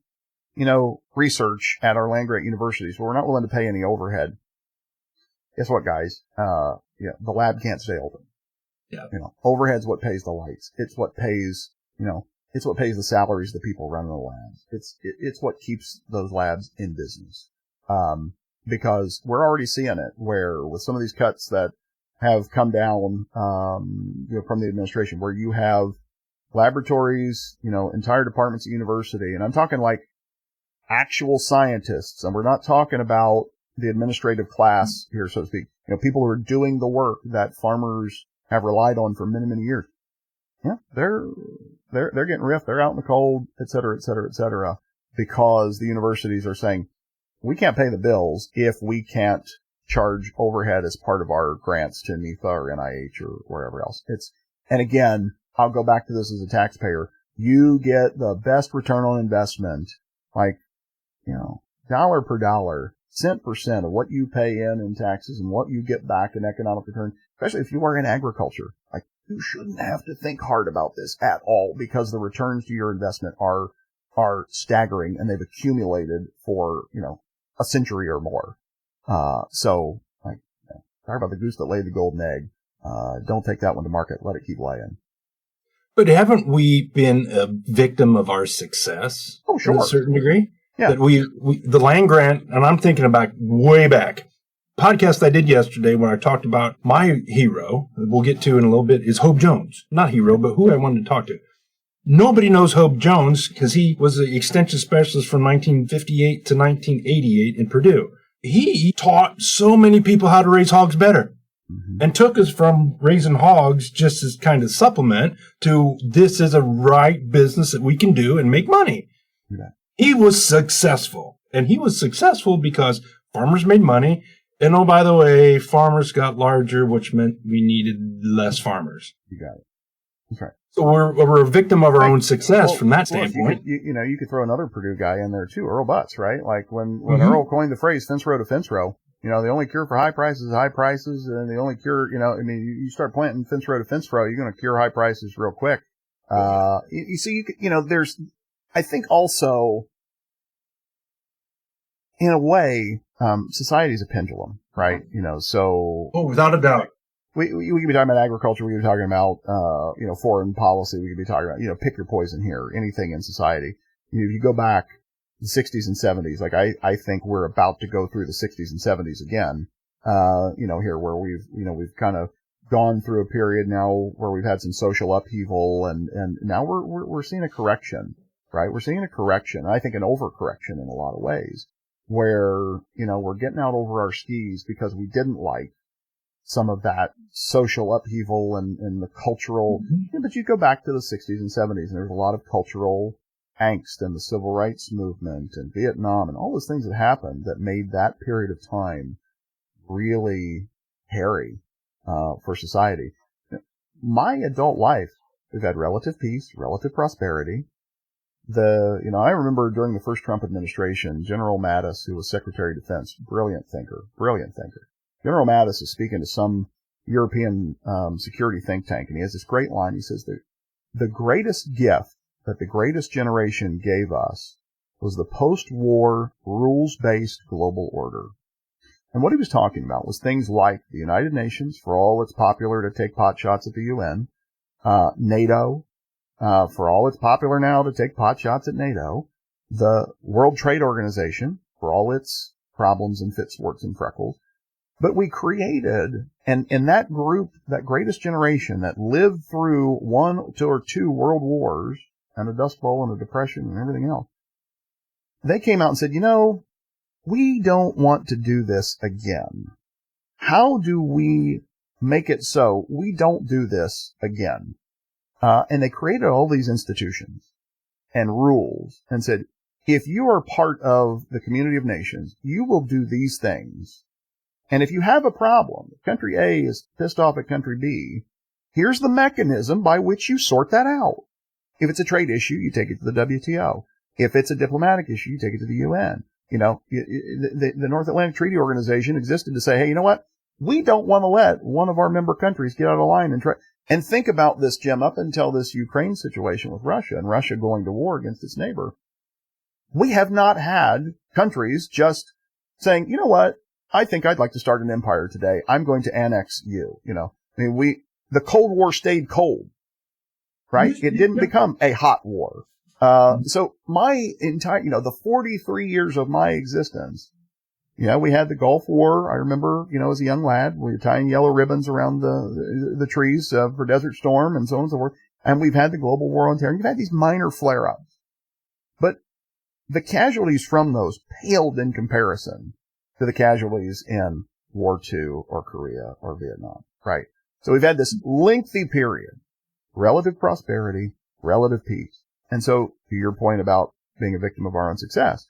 research at our land grant universities, but we're not willing to pay any overhead. Guess what, guys? The lab can't stay open. Yeah. Overhead's what pays the lights. It's what pays, it's what pays the salaries of the people running the labs. It's what keeps those labs in business. Because we're already seeing it where with some of these cuts that have come down, from the administration, where you have laboratories, entire departments at university, and I'm talking like actual scientists, and we're not talking about the administrative class here, so to speak. People who are doing the work that farmers have relied on for many, many years. Yeah, they're getting riffed. They're out in the cold, et cetera, et cetera, et cetera, because the universities are saying, we can't pay the bills if we can't charge overhead as part of our grants to NIFA or NIH or wherever else. And again, I'll go back to this as a taxpayer. You get the best return on investment, like, dollar per dollar, cent per cent of what you pay in taxes and what you get back in economic return, especially if you are in agriculture. Like, you shouldn't have to think hard about this at all because the returns to your investment are staggering and they've accumulated for, a century or more. So, like, talk about the goose that laid the golden egg. Don't take that one to market. Let it keep laying. But haven't we been a victim of our success? Oh, sure. To a certain degree? Yeah. That we the land grant, and I'm thinking about way back. Podcast I did yesterday when I talked about my hero, we'll get to in a little bit, is Hope Jones. Not hero, but who I wanted to talk to. Nobody knows Hope Jones because he was an extension specialist from 1958 to 1988 in Purdue. He taught so many people how to raise hogs better and took us from raising hogs just as kind of supplement to this is a right business that we can do and make money. Yeah. He was successful, and he was successful because farmers made money. And oh, by the way, farmers got larger, which meant we needed less farmers. You got it. That's right. So we're a victim of our own success from that standpoint. You could throw another Purdue guy in there too, Earl Butts, right? Like when Earl coined the phrase fence row to fence row, the only cure for high prices is high prices, and the only cure, you start planting fence row to fence row, you're going to cure high prices real quick. There's, I think also, in a way, society is a pendulum. right? So. Oh, without a doubt. We could be talking about agriculture. We could be talking about, foreign policy. We could be talking about, pick your poison here, anything in society. If you go back the 60s and 70s, like I think we're about to go through the 60s and 70s again, here where we've kind of gone through a period now where we've had some social upheaval and now we're seeing a correction, right? We're seeing a correction. I think an overcorrection in a lot of ways where, we're getting out over our skis because we didn't like some of that social upheaval and the cultural, but you go back to the 60s and 70s and there's a lot of cultural angst and the civil rights movement and Vietnam and all those things that happened that made that period of time really hairy, for society. My adult life, we've had relative peace, relative prosperity. I remember during the first Trump administration, General Mattis, who was Secretary of Defense, brilliant thinker. General Mattis is speaking to some European security think tank, and he has this great line. He says that the greatest gift that the greatest generation gave us was the post-war rules-based global order. And what he was talking about was things like the United Nations, for all it's popular to take pot shots at the UN, NATO, for all it's popular now to take pot shots at NATO, the World Trade Organization, for all its problems and fits, warts, and freckles. But we created, and in that group, that greatest generation that lived through 1 or 2 world wars and a Dust Bowl and a depression and everything else, they came out and said, we don't want to do this again. How do we make it so we don't do this again? And they created all these institutions and rules and said, if you are part of the community of nations, you will do these things. And if you have a problem, if country A is pissed off at country B, here's the mechanism by which you sort that out. If it's a trade issue, you take it to the WTO. If it's a diplomatic issue, you take it to the UN. The North Atlantic Treaty Organization existed to say, hey, you know what? We don't want to let one of our member countries get out of line and try. And think about this, Jim, up until this Ukraine situation with Russia and Russia going to war against its neighbor. We have not had countries just saying, you know what? I think I'd like to start an empire today. I'm going to annex you. The Cold War stayed cold, right? It didn't become a hot war. So my entire, the 43 years of my existence, we had the Gulf War. I remember, as a young lad, we were tying yellow ribbons around the trees for Desert Storm and so on and so forth. And we've had the global war on terror. You've had these minor flare-ups, but the casualties from those paled in comparison to the casualties in War II or Korea or Vietnam, right? So we've had this lengthy period, relative prosperity, relative peace. And so to your point about being a victim of our own success,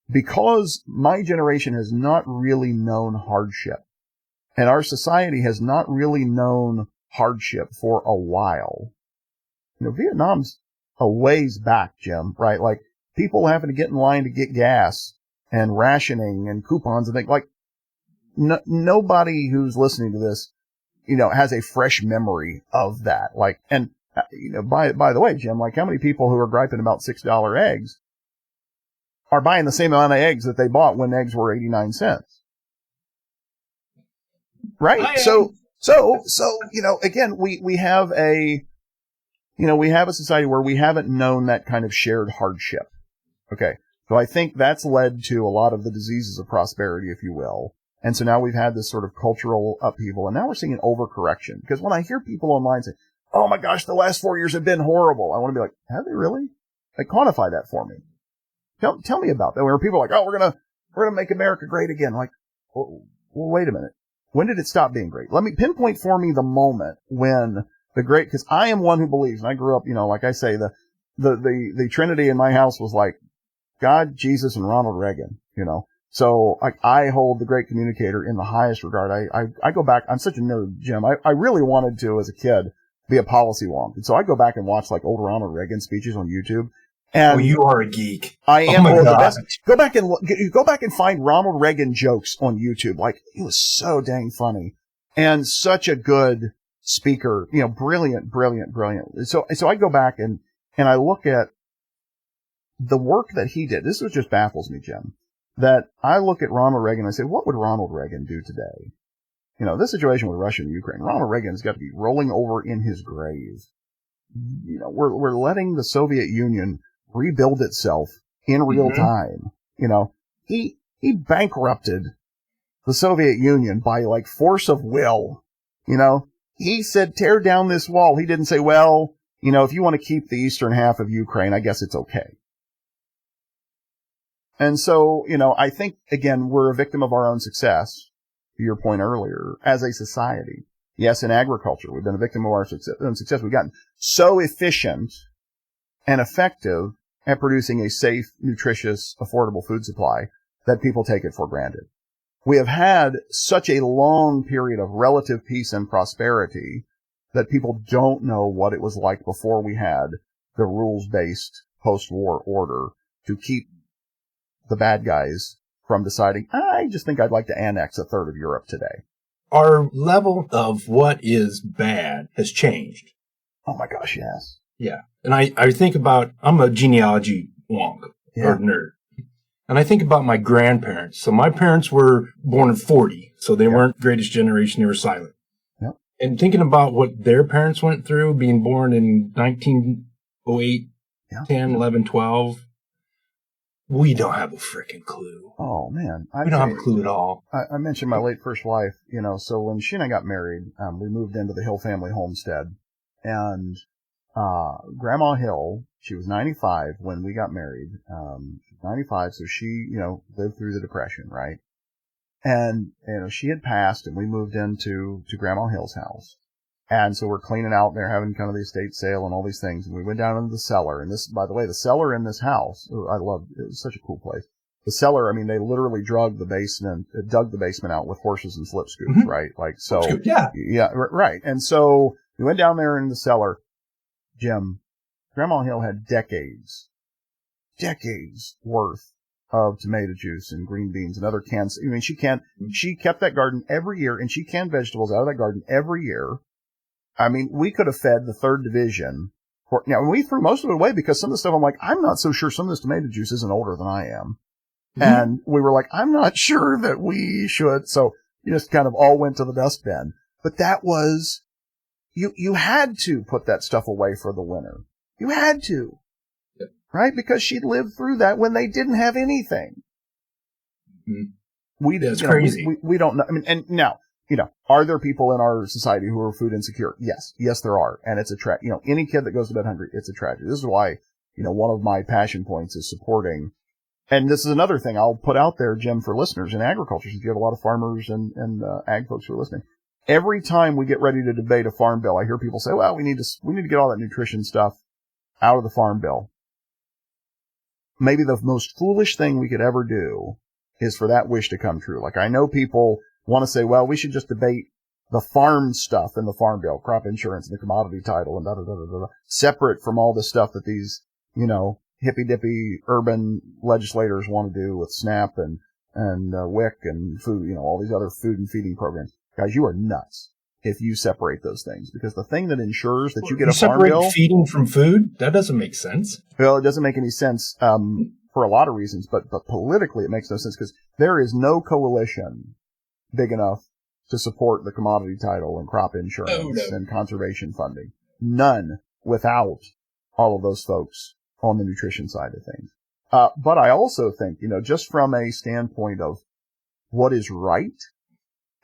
because my generation has not really known hardship and our society has not really known hardship for a while. Vietnam's a ways back, Jim, right? Like people having to get in line to get gas and rationing and coupons and things like nobody who's listening to this, has a fresh memory of that. Like, and by the way, Jim, like how many people who are griping about $6 eggs are buying the same amount of eggs that they bought when eggs were 89 cents? Right. So, again, we have a society where we haven't known that kind of shared hardship. Okay. So I think that's led to a lot of the diseases of prosperity, if you will. And so now we've had this sort of cultural upheaval, and now we're seeing an overcorrection. Because when I hear people online say, oh my gosh, the last 4 years have been horrible, I want to be like, have they really? Like, quantify that for me. Tell me about that. Where people are like, oh, we're gonna make America great again. Like, well, wait a minute. When did it stop being great? Let me pinpoint for me the moment when because I am one who believes, and I grew up, like I say, the Trinity in my house was like God, Jesus, and Ronald Reagan, So I hold the great communicator in the highest regard. I go back. I'm such a nerd, Jim. I really wanted to, as a kid, be a policy wonk. And so I go back and watch like old Ronald Reagan speeches on YouTube. And you are a geek. I am. Oh my God. Go back and find Ronald Reagan jokes on YouTube. Like, he was so dang funny and such a good speaker, brilliant. So I go back and I look at the work that he did. This just baffles me, Jim. that I look at Ronald Reagan and I say, what would Ronald Reagan do today? You know, this situation with Russia and Ukraine, Ronald Reagan has got to be rolling over in his grave. You know, we're letting the Soviet Union rebuild itself in real time. You know, he bankrupted the Soviet Union by like force of will. You know, he said, tear down this wall. He didn't say, well, you know, if you want to keep the eastern half of Ukraine, I guess it's okay. And so, you know, I think, again, we're a victim of our own success, to your point earlier, as a society. Yes, in agriculture, we've been a victim of our own success. We've gotten so efficient and effective at producing a safe, nutritious, affordable food supply that people take it for granted. We have had such a long period of relative peace and prosperity that people don't know what it was like before we had the rules-based post-war order to keep the bad guys from deciding, I just think I'd like to annex a third of Europe today. Our level of what is bad has changed. Oh my gosh, yes. Yeah. And I think about, I'm a genealogy wonk or nerd. And I think about my grandparents. So my parents were born in 40, so they weren't greatest generation, they were silent. Yep. And thinking about what their parents went through, being born in 1908, 10, 11, 12, we don't have a freaking clue. Oh, man. We don't have a clue at all. I mentioned my late first wife, you know, so when she and I got married, we moved into the Hill family homestead. And Grandma Hill, she was 95 when we got married. 95, so she, you know, lived through the Depression, right? And, you know, she had passed, and we moved into Grandma Hill's house. And so we're cleaning out there, having kind of the estate sale and all these things. And we went down into the cellar. And this, by the way, the cellar in this house, I loved it. It was such a cool place. The cellar, I mean, they literally dug the basement out with horses and slip scoops, right? Like, so. Yeah, right. And so we went down there in the cellar. Jim, Grandma Hill had decades worth of tomato juice and green beans and other cans. I mean, she kept that garden every year, and she canned vegetables out of that garden every year. I mean, we could have fed the third division. Now, we threw most of it away because some of the stuff, I'm like, I'm not so sure some of this tomato juice isn't older than I am. And we were like, I'm not sure that we should. So you just kind of all went to the dustbin. But that was, you had to put that stuff away for the winter. You had to. Right? Because she'd lived through that when they didn't have anything. That's crazy. We don't know. I mean, and now, you know, are there people in our society who are food insecure? Yes. Yes, there are. And it's you know, any kid that goes to bed hungry, it's a tragedy. This is why, you know, one of my passion points is supporting. And this is another thing I'll put out there, Jim, for listeners in agriculture, since you have a lot of farmers and ag folks who are listening. Every time we get ready to debate a farm bill, I hear people say, well, we need to get all that nutrition stuff out of the farm bill. Maybe the most foolish thing we could ever do is for that wish to come true. Like, I know people want to say, well, we should just debate the farm stuff in the farm bill, crop insurance and the commodity title and da-da-da-da-da, separate from all the stuff that these, you know, hippy-dippy urban legislators want to do with SNAP and WIC and food, you know, all these other food and feeding programs. Guys, you are nuts if you separate those things, because the thing that ensures that you get a farm bill... separate feeding from food? That doesn't make sense. Well, it doesn't make any sense for a lot of reasons, but politically it makes no sense, because there is no coalition big enough to support the commodity title and crop insurance and conservation funding. None without all of those folks on the nutrition side of things. But I also think, you know, just from a standpoint of what is right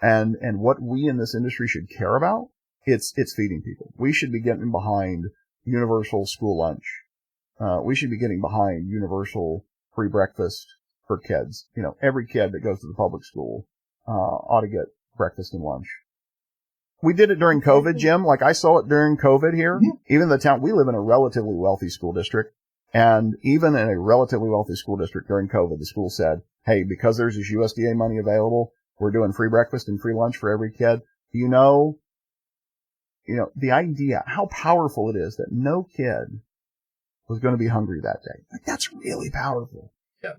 and what we in this industry should care about, it's feeding people. We should be getting behind universal school lunch. We should be getting behind universal free breakfast for kids. You know, every kid that goes to the public school ought to get breakfast and lunch. We did it during COVID, Jim. Like, I saw it during COVID here. Even the town, we live in a relatively wealthy school district. And even in a relatively wealthy school district during COVID, the school said, hey, because there's this USDA money available, we're doing free breakfast and free lunch for every kid. You know, the idea, how powerful it is that no kid was going to be hungry that day. Like, that's really powerful. Yeah.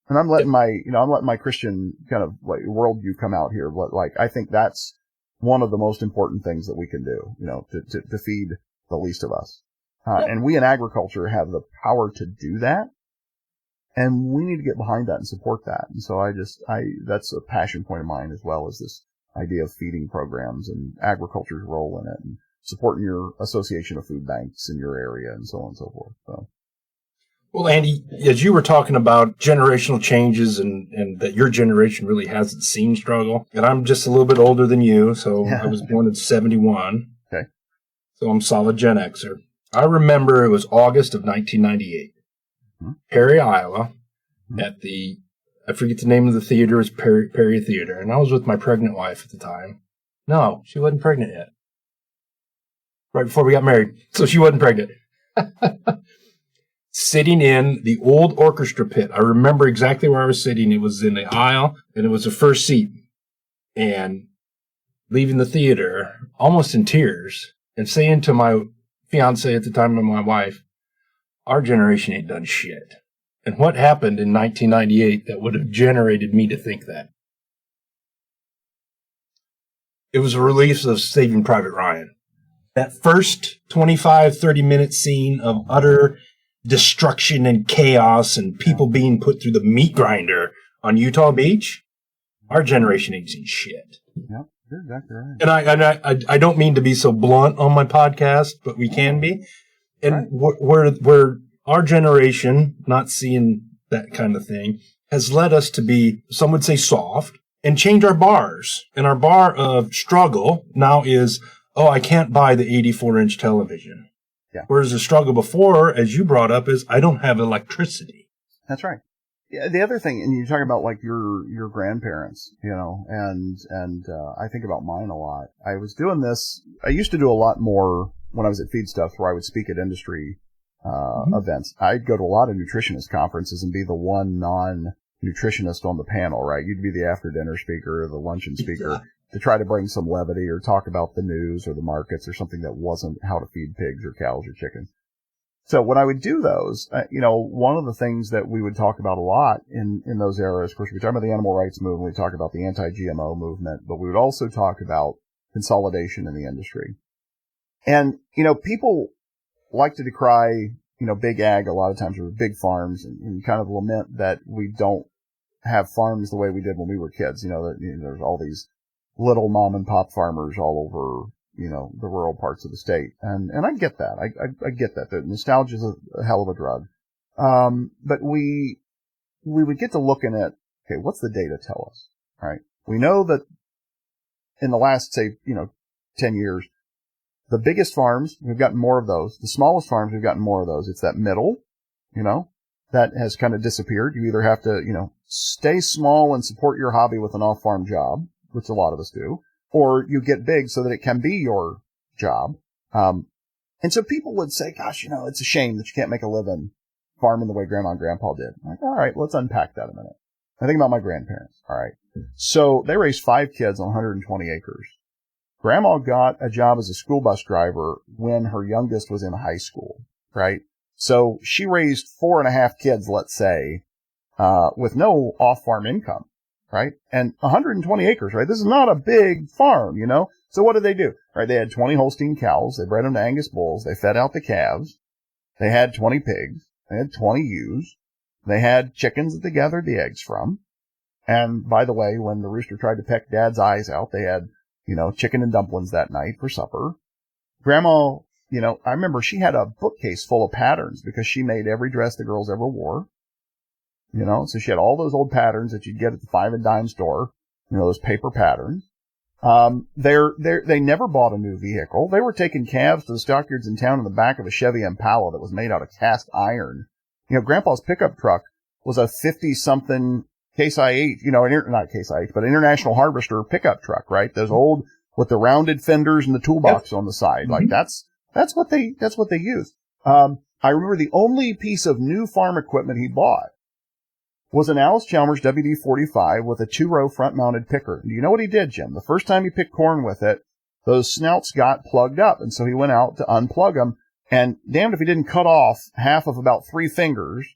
And I'm letting my Christian kind of like worldview come out here. But like, I think that's one of the most important things that we can do, you know, to feed the least of us. And we in agriculture have the power to do that. And we need to get behind that and support that. And so that's a passion point of mine, as well as this idea of feeding programs and agriculture's role in it, and supporting your association of food banks in your area, and so on and so forth. So. Well, Andy, as you were talking about generational changes and that your generation really hasn't seen struggle, and I'm just a little bit older than you, so I was born in 71. Okay. So I'm solid Gen Xer. I remember it was August of 1998. Perry, Iowa, at I forget the name of the theater, it was Perry Theater, and I was with my pregnant wife at the time. No, she wasn't pregnant yet. Right before we got married, so she wasn't pregnant. Sitting in the old orchestra pit. I remember exactly where I was sitting. It was in the aisle, and it was the first seat. And leaving the theater, almost in tears, and saying to my fiance at the time, and my wife, our generation ain't done shit. And what happened in 1998 that would have generated me to think that? It was a release of Saving Private Ryan. That first 25, 30-minute scene of utter destruction and chaos and people being put through the meat grinder on Utah Beach, our generation ain't seen shit. Yep, you're exactly right. And I don't mean to be so blunt on my podcast, but we can be. And where our generation, not seeing that kind of thing, has led us to be, some would say, soft, and change our bars. And our bar of struggle now is, I can't buy the 84-inch television. Yeah. Whereas the struggle before, as you brought up, is I don't have electricity. That's right. Yeah, the other thing, and you're talking about like your grandparents, and I think about mine a lot. I was doing this. I used to do a lot more when I was at Feed Stuffs, where I would speak at industry events. I'd go to a lot of nutritionist conferences and be the one non-nutritionist on the panel, right? You'd be the after dinner speaker, the luncheon speaker, to try to bring some levity or talk about the news or the markets or something that wasn't how to feed pigs or cows or chickens. So when I would do those, one of the things that we would talk about a lot in those eras, of course, we talk about the animal rights movement, we talk about the anti-GMO movement, but we would also talk about consolidation in the industry. And, people like to decry, big ag a lot of times, or big farms, and kind of lament that we don't have farms the way we did when we were kids. There's all these little mom and pop farmers all over, the rural parts of the state. And I get that. I get that. The nostalgia is a hell of a drug. But we would get to looking at, okay, what's the data tell us, right? We know that in the last, say, 10 years, the biggest farms, we've gotten more of those. The smallest farms, we've gotten more of those. It's that middle, that has kind of disappeared. You either have to, stay small and support your hobby with an off-farm job, which a lot of us do, or you get big so that it can be your job. And so people would say, gosh, it's a shame that you can't make a living farming the way grandma and grandpa did. I'm like, all right, let's unpack that a minute. I think about my grandparents. All right. So they raised 5 kids on 120 acres. Grandma got a job as a school bus driver when her youngest was in high school, right? So she raised 4.5 kids, let's say, with no off-farm income, right? And 120 acres, right? This is not a big farm, So what did they do? Right? They had 20 Holstein cows. They bred them to Angus bulls. They fed out the calves. They had 20 pigs. They had 20 ewes. They had chickens that they gathered the eggs from. And by the way, when the rooster tried to peck Dad's eyes out, they had, chicken and dumplings that night for supper. Grandma, I remember she had a bookcase full of patterns because she made every dress the girls ever wore. So she had all those old patterns that you'd get at the 5 and dime store, those paper patterns. They never bought a new vehicle. They were taking calves to the stockyards in town in the back of a Chevy Impala that was made out of cast iron. Grandpa's pickup truck was a 50-something Case IH, not Case IH, but International Harvester pickup truck, right? Those old with the rounded fenders and the toolbox on the side. Like that's what they used. I remember the only piece of new farm equipment he bought was an Alice Chalmers WD-45 with a 2-row front-mounted picker. Do you know what he did, Jim? The first time he picked corn with it, those snouts got plugged up, and so he went out to unplug them, and damned if he didn't cut off half of about 3 fingers,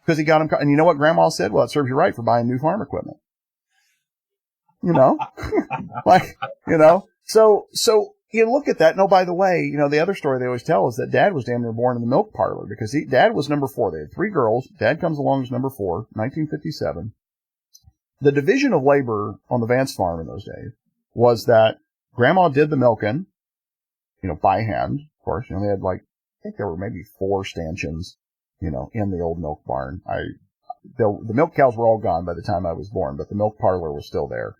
because he got them cut. And you know what Grandma said? Well, it serves you right for buying new farm equipment. So you look at that, and oh, by the way, the other story they always tell is that Dad was damn near born in the milk parlor because Dad was number 4. They had 3 girls. Dad comes along as number 4, 1957. The division of labor on the Vance farm in those days was that Grandma did the milking, by hand, of course. They had I think there were maybe 4 stanchions, in the old milk barn. The milk cows were all gone by the time I was born, but the milk parlor was still there,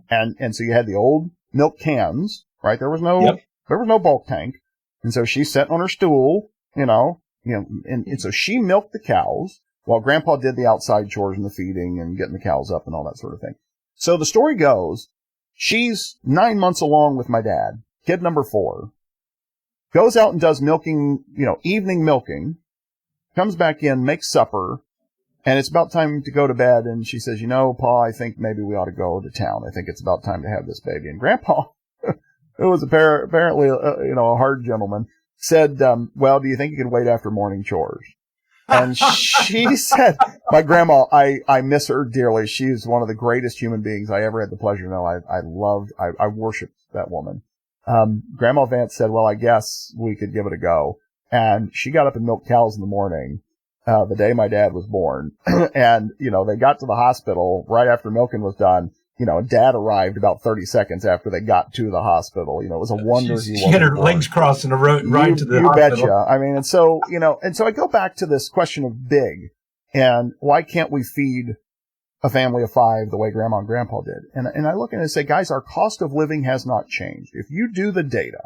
and so you had the old milk cans, right? There was no bulk tank. And so she sat on her stool, and so she milked the cows while Grandpa did the outside chores and the feeding and getting the cows up and all that sort of thing. So the story goes, she's 9 months along with my dad, kid number 4, goes out and does milking, evening milking, comes back in, makes supper, and it's about time to go to bed. And she says, Pa, I think maybe we ought to go to town. I think it's about time to have this baby. And Grandpa, who was apparently, a hard gentleman, said, well, do you think you can wait after morning chores? And she said, my grandma, I miss her dearly. She's one of the greatest human beings I ever had the pleasure to know. I worshiped that woman. Grandma Vance said, well, I guess we could give it a go. And she got up and milked cows in the morning, the day my dad was born. And, they got to the hospital right after milking was done. Dad arrived about 30 seconds after they got to the hospital. It was a wonder she had her legs crossed and right to the hospital. You betcha. I mean, and so I go back to this question of big and why can't we feed a family of 5 the way Grandma and Grandpa did? And I look at it and say, guys, our cost of living has not changed. If you do the data,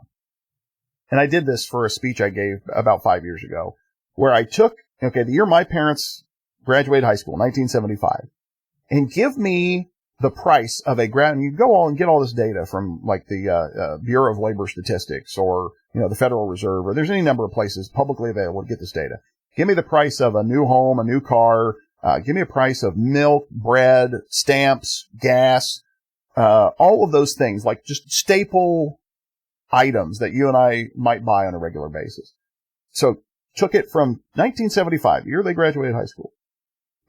and I did this for a speech I gave about 5 years ago, where I took, the year my parents graduated high school, 1975, and give me the price of a grad, and you go all and get all this data from the Bureau of Labor Statistics or, the Federal Reserve, or there's any number of places publicly available to get this data. Give me the price of a new home, a new car, give me a price of milk, bread, stamps, gas, all of those things, just staple items that you and I might buy on a regular basis. So took it from 1975, the year they graduated high school.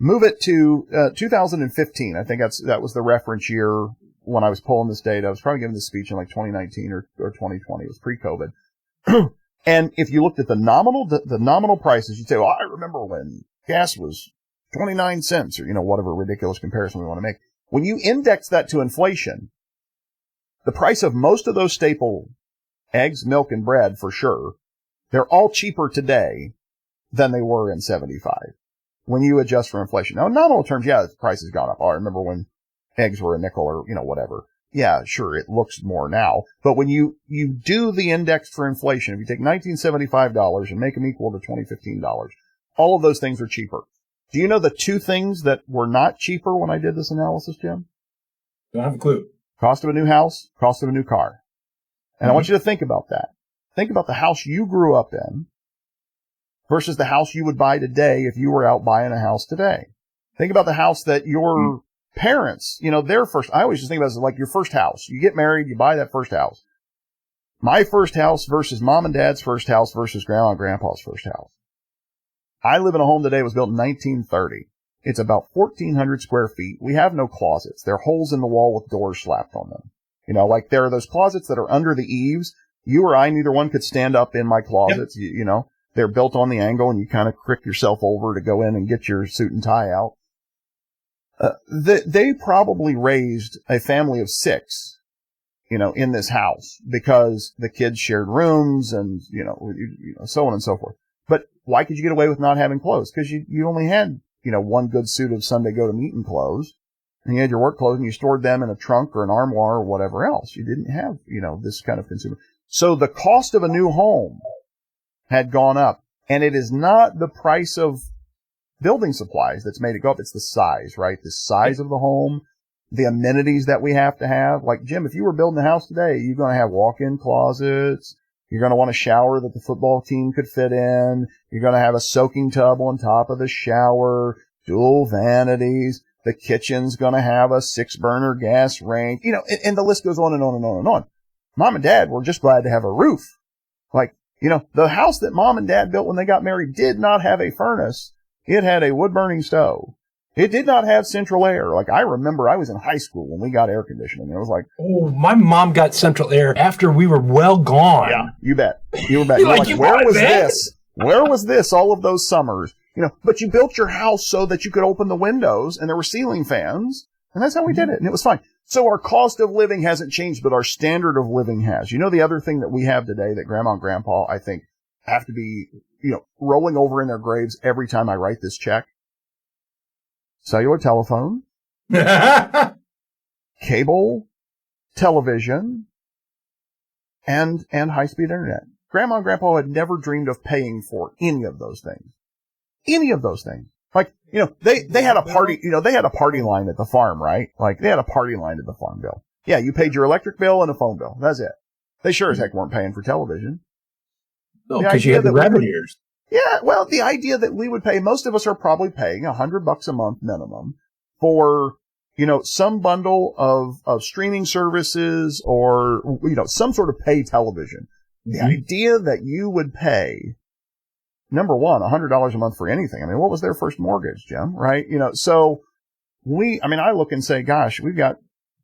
Move it to 2015. I think that was the reference year when I was pulling this data. I was probably giving this speech in 2019 or 2020. It was pre-COVID. And if you looked at the nominal prices, you'd say, well, I remember when gas was 29 cents or, whatever ridiculous comparison we want to make. When you index that to inflation, the price of most of those staple eggs, milk, and bread, for sure, they're all cheaper today than they were in 75. When you adjust for inflation. Now, in nominal terms, the price has gone up. I remember when eggs were a nickel or, whatever. Yeah, sure, it looks more now. But when you do the index for inflation, if you take $1975 and make them equal to $2015, all of those things are cheaper. Do you know the 2 things that were not cheaper when I did this analysis, Jim? Don't have a clue. Cost of a new house, cost of a new car. And I want you to think about that. Think about the house you grew up in versus the house you would buy today if you were out buying a house today. Think about the house that your parents, their first, I always just think about it as like your first house. You get married, you buy that first house. My first house versus Mom and Dad's first house versus Grandma and Grandpa's first house. I live in a home today that was built in 1930. It's about 1,400 square feet. We have no closets. There are holes in the wall with doors slapped on them. There are those closets that are under the eaves. You or I, neither one could stand up in my closets, Yep. They're built on the angle, and you kind of crick yourself over to go in and get your suit and tie out. They probably raised a family of 6, in this house because the kids shared rooms and, so on and so forth. But why could you get away with not having clothes? Because you only had, one good suit of Sunday go to meeting clothes, and you had your work clothes, and you stored them in a trunk or an armoire or whatever else. You didn't have, this kind of consumer. So the cost of a new home had gone up, and it is not the price of building supplies that's made it go up. It's the size, right? The size of the home, the amenities that we have to have. Like, Jim, if you were building a house today, you're going to have walk-in closets. You're going to want a shower that the football team could fit in. You're going to have a soaking tub on top of the shower, dual vanities. The kitchen's going to have a 6-burner gas range, and the list goes on and on and on and on. Mom and Dad were just glad to have a roof. The house that Mom and Dad built when they got married did not have a furnace. It had a wood-burning stove. It did not have central air. Like, I remember I was in high school when we got air conditioning, and it was like, oh, my mom got central air after we were well gone. yeah, you bet. You were bet. You're like, where was this? Where was this all of those summers? But you built your house so that you could open the windows, and there were ceiling fans, and that's how we did it, and it was fine. So our cost of living hasn't changed, but our standard of living has. The other thing that we have today that Grandma and Grandpa, I think, have to be, rolling over in their graves every time I write this check? Cellular telephone, cable, television, and high-speed internet. Grandma and Grandpa had never dreamed of paying for any of those things. Any of those things. Like, they had a party, they had a party line at the farm, right? Like, they had a party line at the farm bill. Yeah, you paid your electric bill and a phone bill. That's it. They sure as heck weren't paying for television. No, because you had the rabbit ears. Yeah, well, the idea that we would pay, most of us are probably paying $100 a month minimum for, some bundle of streaming services or, some sort of pay television. The idea that you would pay, number one, $100 a month for anything. I mean, what was their first mortgage, Jim? Right? So I look and say, gosh, we've got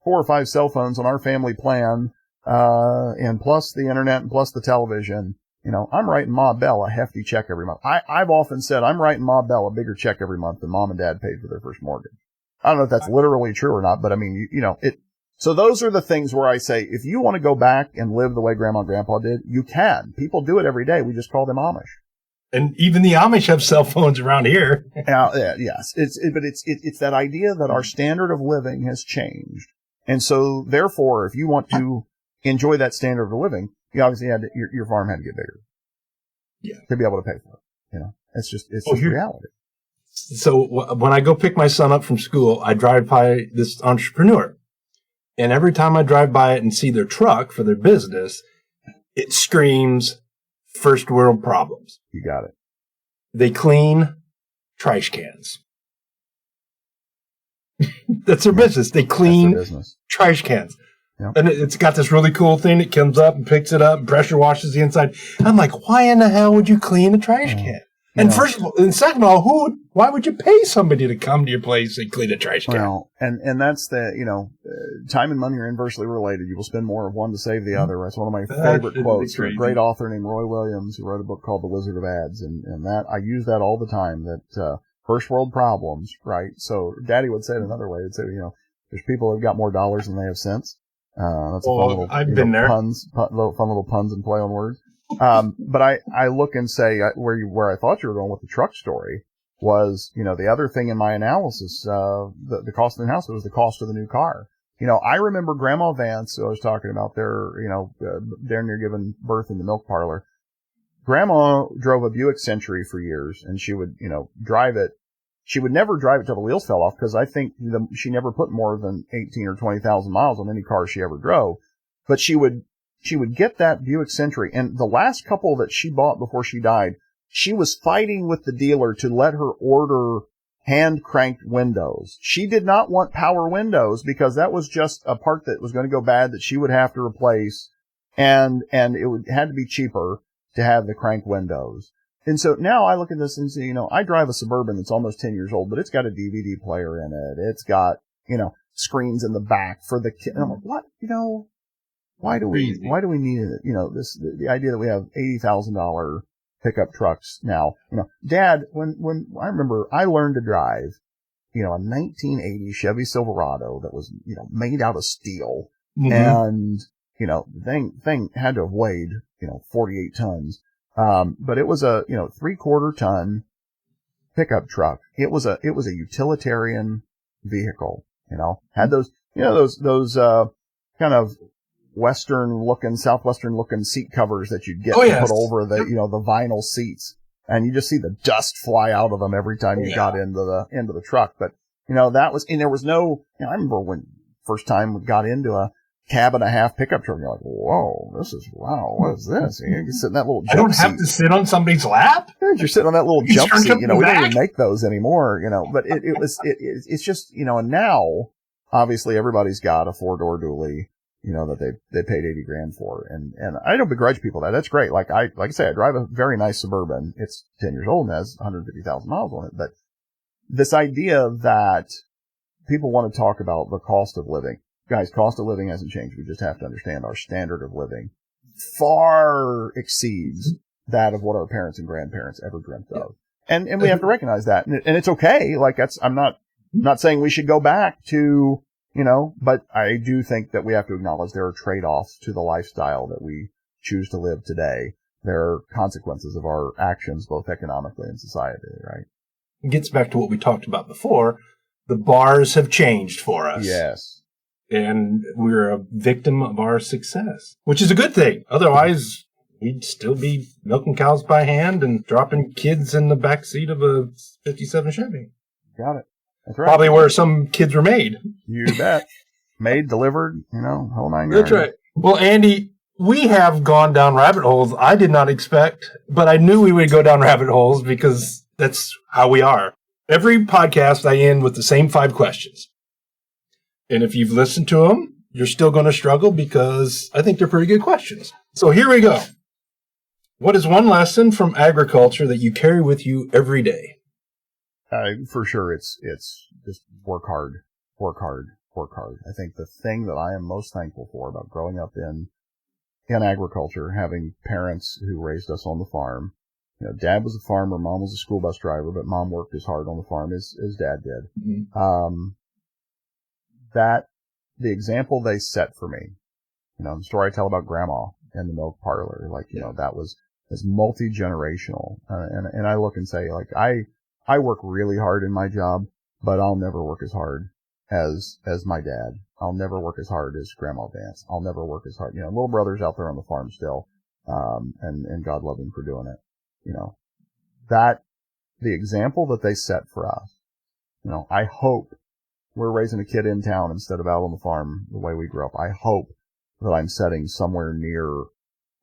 4 or 5 cell phones on our family plan, and plus the internet and plus the television. I'm writing Ma Bell a hefty check every month. I've often said I'm writing Ma Bell a bigger check every month than Mom and Dad paid for their first mortgage. I don't know if that's literally true or not, but I mean, so those are the things where I say, if you want to go back and live the way Grandma and Grandpa did, you can. People do it every day. We just call them Amish. And even the Amish have cell phones around here. Yes. But it's that idea that our standard of living has changed. And so therefore, if you want to enjoy that standard of living, you obviously your farm had to get bigger. Yeah. To be able to pay for it. It's just reality. So when I go pick my son up from school, I drive by this entrepreneur. And every time I drive by it and see their truck for their business, it screams first world problems. You got it. They clean trash cans. That's their business. They clean trash cans. Yep. And it's got this really cool thing that comes up and picks it up and pressure washes the inside. I'm like, why in the hell would you clean a trash can? And first of all, and second of all, why would you pay somebody to come to your place and clean a trash can? Well, and that's time and money are inversely related. You will spend more of one to save the other. That's one of my favorite quotes from a great author named Roy Williams, who wrote a book called The Wizard of Ads. And that, I use that all the time, that, first world problems, right? So Daddy would say it another way. He'd say, there's people who've got more dollars than they have cents. That's a fun little, I've been there. Fun little puns and play on words. But I look and say where I thought you were going with the truck story was, the other thing in my analysis, the cost of the house was the cost of the new car. I remember Grandma Vance, who I was talking about there, darn near giving birth in the milk parlor. Grandma drove a Buick Century for years, and she would, drive it. She would never drive it till the wheels fell off, because I think she never put more than 18 or 20,000 miles on any car she ever drove. But she would get that Buick Century, and the last couple that she bought before she died, she was fighting with the dealer to let her order hand-cranked windows. She did not want power windows because that was just a part that was going to go bad that she would have to replace, and it had to be cheaper to have the crank windows. And so now I look at this and say, I drive a Suburban that's almost 10 years old, but it's got a DVD player in it. It's got, screens in the back for the kid. And I'm like, what? Why do we need it? The idea that we have $80,000 pickup trucks now. Dad, when I remember I learned to drive, a 1980 Chevy Silverado that was, made out of steel. Mm-hmm. And, the thing had to have weighed, 48 tons. But it was a, 3/4 ton pickup truck. It was a utilitarian vehicle, had those, those kind of southwestern looking seat covers that you'd get to put over the, the vinyl seats. And you just see the dust fly out of them every time you got into the truck. But, that was, and there was no, I remember when first time we got into a cab and a half pickup truck, you're like, whoa, what is this? You can sit in that little jump seat. I don't have to sit on somebody's lap? You're sitting on that little jump seat. We don't even make those anymore, but it's just, and now, obviously everybody's got a 4-door dually, that they paid $80,000 for. And I don't begrudge people that. That's great. Like I say, I drive a very nice Suburban. It's 10 years old and has 150,000 miles on it, but this idea that people want to talk about the cost of living. Guys, cost of living hasn't changed. We just have to understand our standard of living far exceeds that of what our parents and grandparents ever dreamt of. And we have to recognize that. And it's okay. Like I'm not saying we should go back to, but I do think that we have to acknowledge there are trade-offs to the lifestyle that we choose to live today. There are consequences of our actions, both economically and societally, right? It gets back to what we talked about before. The bars have changed for us. Yes. And we're a victim of our success, which is a good thing. Otherwise, we'd still be milking cows by hand and dropping kids in the back seat of a 57 Chevy. Got it. That's right. Probably where some kids were made. You bet. Made, delivered, whole nine yards. That's right. Well, Andy, we have gone down rabbit holes I did not expect, but I knew we would go down rabbit holes because that's how we are. Every podcast I end with the same 5 questions. And if you've listened to them, you're still going to struggle because I think they're pretty good questions. So here we go. What is one lesson from agriculture that you carry with you every day? For sure, it's just work hard. I think the thing that I am most thankful for about growing up in agriculture, having parents who raised us on the farm. Dad was a farmer, Mom was a school bus driver, but Mom worked as hard on the farm as Dad did. Mm-hmm. That the example they set for me, the story I tell about Grandma in the milk parlor, that was multi-generational. And I look and say, I work really hard in my job, but I'll never work as hard as my dad. I'll never work as hard as Grandma Vance. I'll never work as hard. Little brother's out there on the farm still, and God love him for doing it. That the example that they set for us. I hope we're raising a kid in town instead of out on the farm the way we grew up. I hope that I'm setting somewhere near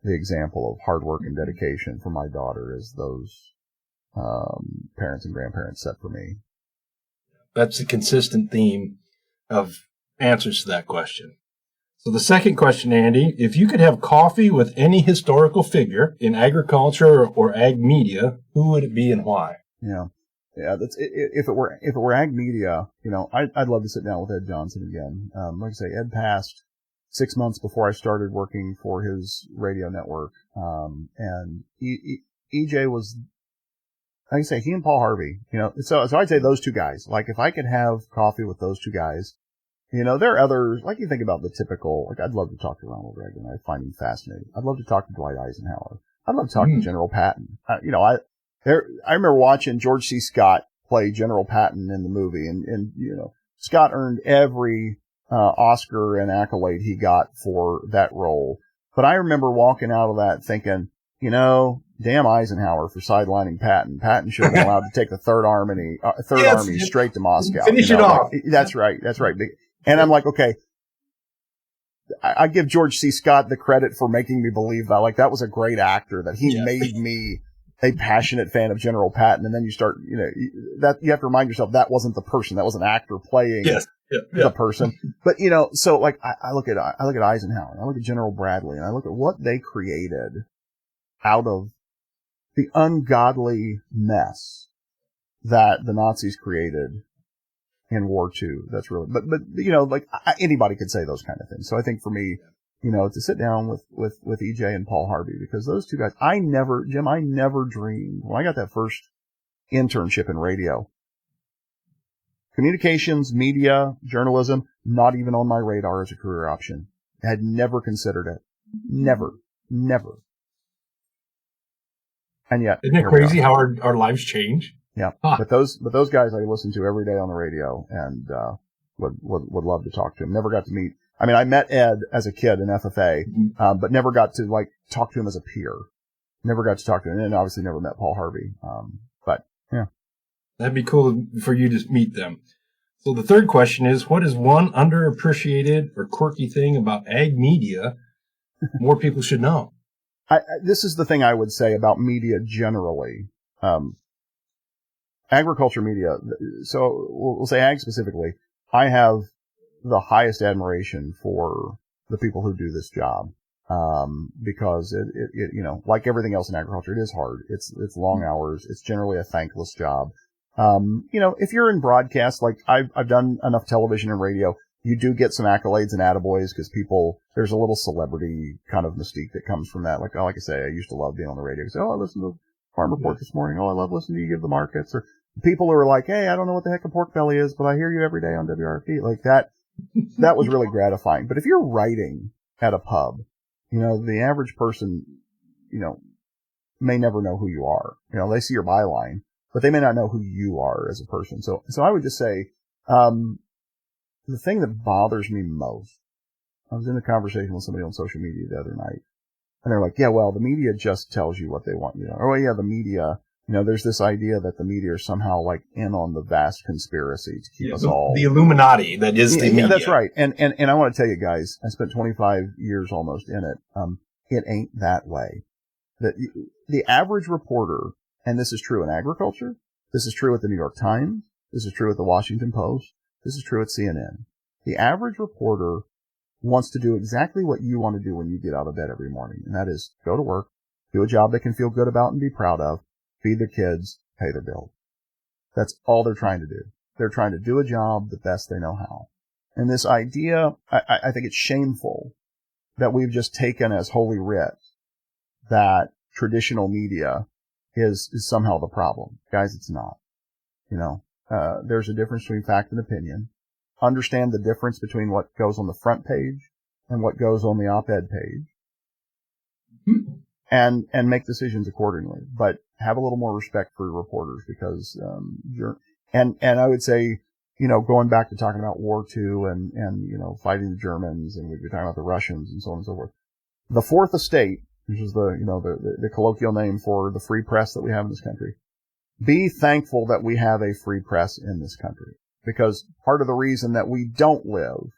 the example of hard work and dedication for my daughter as those parents and grandparents set for me. That's a consistent theme of answers to that question. So the second question, Andy, if you could have coffee with any historical figure in agriculture or ag media, who would it be and why? Yeah, that's if it were ag media, I'd love to sit down with Ed Johnson again. Like I say, Ed passed 6 months before I started working for his radio network. And EJ was, like I say, he and Paul Harvey, so I'd say those two guys. Like if I could have coffee with those two guys, there are others, like you think about the typical, I'd love to talk to Ronald Reagan. I find him fascinating. I'd love to talk to Dwight Eisenhower. I'd love to talk to General Patton. I remember watching George C. Scott play General Patton in the movie, and Scott earned every Oscar and accolade he got for that role. But I remember walking out of that thinking, damn Eisenhower for sidelining Patton. Patton should have been allowed to take the Third Army straight to Moscow. Finish it off. That's right. And I'm like, okay, I give George C. Scott the credit for making me believe that. That was a great actor, that he made me a passionate fan of General Patton. And then you start, that you have to remind yourself that wasn't the person. That was an actor playing the person. But, so I look at Eisenhower, I look at General Bradley, and I look at what they created out of the ungodly mess that the Nazis created in War II. That's really, but anybody could say those kind of things. So I think for me, to sit down with EJ and Paul Harvey, because those two guys, I never dreamed when I got that first internship in radio, communications, media, journalism, not even on my radar as a career option. I had never considered it. Never. And yet, isn't it crazy how our lives change? Yeah. But those guys I listen to every day on the radio, and would love to talk to him. Never got to meet. I mean, I met Ed as a kid in FFA, but never got to talk to him as a peer. Never got to talk to him, and obviously never met Paul Harvey. But yeah, that'd be cool for you to meet them. So the third question is, what is one underappreciated or quirky thing about ag media more people should know? This is the thing I would say about media generally. Agriculture media, so we'll say ag specifically, I have the highest admiration for the people who do this job, because it like everything else in agriculture, it is hard. It's long hours. It's generally a thankless job. If you're in broadcast, like I've done enough television and radio, you do get some accolades and attaboys because there's a little celebrity kind of mystique that comes from that. Like I say, I used to love being on the radio. Say, I listened to Farm Report this morning. I love listening to you give the markets. Or people who are like, hey, I don't know what the heck a pork belly is, but I hear you every day on WRP. Like that was really gratifying. But if you're writing at a pub, the average person, may never know who you are. They see your byline, but they may not know who you are as a person. So I would just say, the thing that bothers me most, I was in a conversation with somebody on social media the other night, and they're like, yeah, well, the media just tells you what they want you to know. Oh, yeah, the media, there's this idea that the media are somehow like in on the vast conspiracy to keep us all. The Illuminati, that is the media. Yeah, that's right. And I want to tell you guys, I spent 25 years almost in it. It ain't that way. The average reporter, and this is true in agriculture, this is true at the New York Times, this is true at the Washington Post, this is true at CNN. The average reporter wants to do exactly what you want to do when you get out of bed every morning, and that is go to work, do a job they can feel good about and be proud of, feed their kids, pay their bills. That's all they're trying to do. They're trying to do a job the best they know how. And this idea, I think it's shameful that we've just taken as holy writ that traditional media is somehow the problem. Guys, it's not. There's a difference between fact and opinion. Understand the difference between what goes on the front page and what goes on the op-ed page. And make decisions accordingly. But have a little more respect for your reporters because, and I would say, going back to talking about War II and fighting the Germans, and we'd be talking about the Russians and so on and so forth. The Fourth Estate, which is the colloquial name for the free press that we have in this country. Be thankful that we have a free press in this country, because part of the reason that we don't live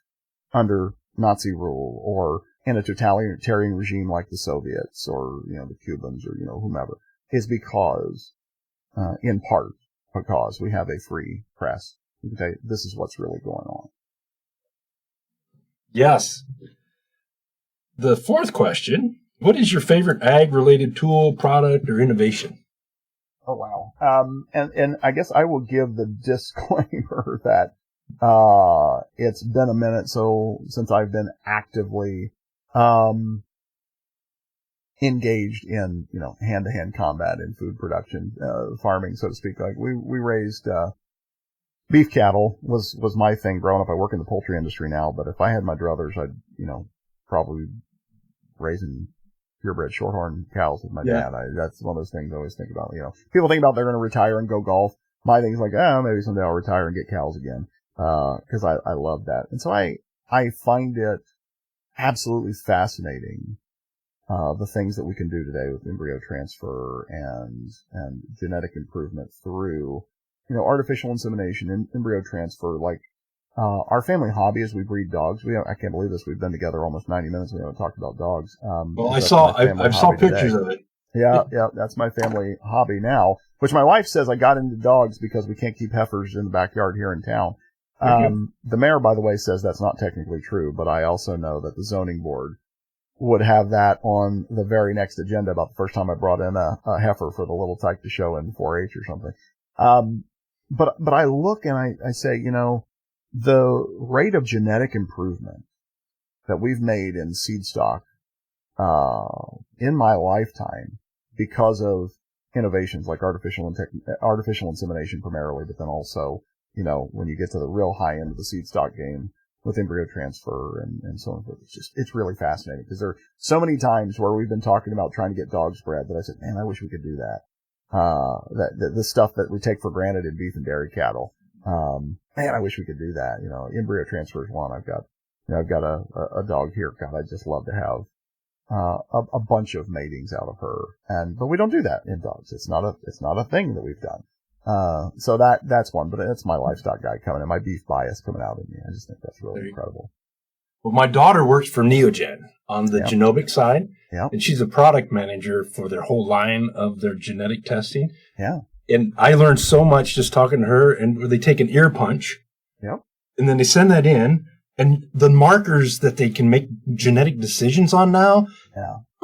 under Nazi rule or in a totalitarian regime like the Soviets or, the Cubans or, whomever is because, in part, because we have a free press. We can tell you this is what's really going on. Yes. The fourth question, what is your favorite ag-related tool, product, or innovation? Oh, wow. And I guess I will give the disclaimer that, it's been a minute since I've been actively, engaged in, hand-to-hand combat in food production, farming, so to speak. Like we raised, beef cattle was my thing growing up. I work in the poultry industry now, but if I had my druthers, I'd, probably raising purebred shorthorn cows with my dad. That's one of those things I always think about. People think about they're going to retire and go golf. My thing is like, maybe someday I'll retire and get cows again. Cause I love that. And so I find it absolutely fascinating, the things that we can do today with embryo transfer and genetic improvement through, artificial insemination and embryo transfer. Like, our family hobby is we breed dogs. I can't believe this. We've been together almost 90 minutes. We haven't talked about dogs. Well, I saw pictures of it. Yeah. That's my family hobby now, which my wife says I got into dogs because we can't keep heifers in the backyard here in town. The mayor, by the way, says that's not technically true, but I also know that the zoning board would have that on the very next agenda about the first time I brought in a heifer for the little tyke to show in 4-H or something. But I look and I say, the rate of genetic improvement that we've made in seed stock, in my lifetime because of innovations like artificial insemination primarily, but then also, when you get to the real high end of the seed stock game with embryo transfer and so on. It's really fascinating because there are so many times where we've been talking about trying to get dogs bred that I said, man, I wish we could do that. The stuff that we take for granted in beef and dairy cattle. Man, I wish we could do that. Embryo transfer is one. I've got a dog here. God, I'd just love to have, a bunch of matings out of her. But we don't do that in dogs. It's not a thing that we've done. So that's one, but it's my livestock guy coming in, my beef bias coming out in me. I just think that's really incredible. Well, my daughter works for Neogen on the genomic side, and she's a product manager for their whole line of their genetic testing. Yeah. And I learned so much just talking to her, and they take an ear punch, and then they send that in, and the markers that they can make genetic decisions on now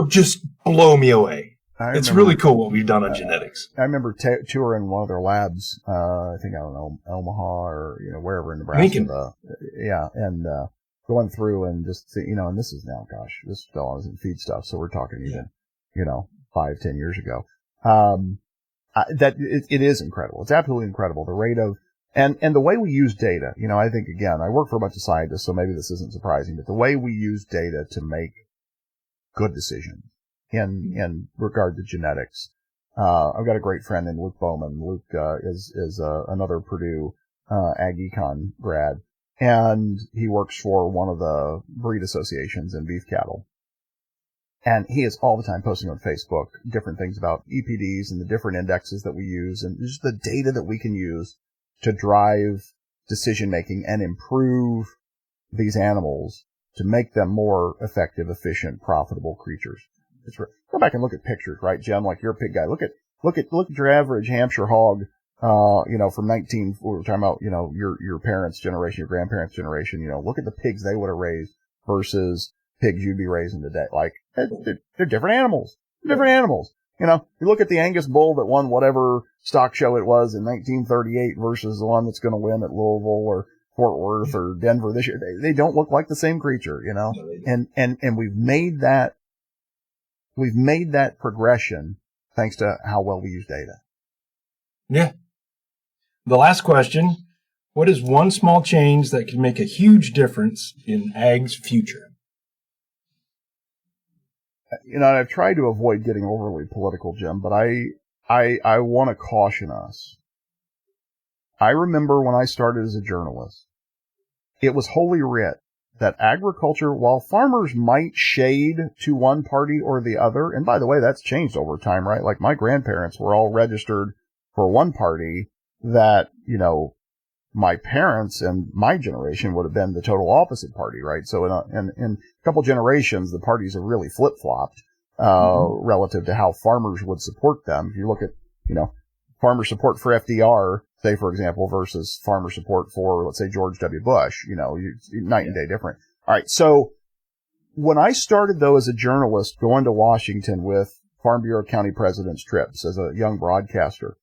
just blow me away. It's really cool what we've done on genetics. I remember touring one of their labs, I don't know, Omaha or, wherever in Nebraska. Lincoln. And going through and just, and this is now, gosh, this still isn't feed stuff, so we're talking even, 5-10 years ago. It is incredible. It's absolutely incredible. The rate of, and the way we use data, I think, again, I work for a bunch of scientists, so maybe this isn't surprising, but the way we use data to make good decisions in regard to genetics. I've got a great friend in Luke Bowman. Luke, is another Purdue, Ag Econ grad, and he works for one of the breed associations in beef cattle. And he is all the time posting on Facebook different things about EPDs and the different indexes that we use and just the data that we can use to drive decision making and improve these animals to make them more effective, efficient, profitable creatures. Go back and look at pictures, right, Jim? Like you're a pig guy. Look at your average Hampshire hog, from we were talking about, your parents' generation, your grandparents' generation. Look at the pigs they would have raised versus pigs you'd be raising today. Like they're different animals. Different animals. You look at the Angus bull that won whatever stock show it was in 1938 versus the one that's going to win at Louisville or Fort Worth or Denver this year. They don't look like the same creature, and we've made that progression thanks to how well we use data. Yeah. The last question, what is one small change that can make a huge difference in ag's future? I've tried to avoid getting overly political, Jim, but I want to caution us. I remember when I started as a journalist, it was holy writ that agriculture, while farmers might shade to one party or the other, and by the way, that's changed over time, right? Like my grandparents were all registered for one party that, my parents and my generation would have been the total opposite party, right? So in a couple generations, the parties have really flip-flopped, relative to how farmers would support them. If you look at, farmer support for FDR, say, for example, versus farmer support for, let's say, George W. Bush, night and day different. All right. So when I started, though, as a journalist going to Washington with Farm Bureau County President's trips as a young broadcaster,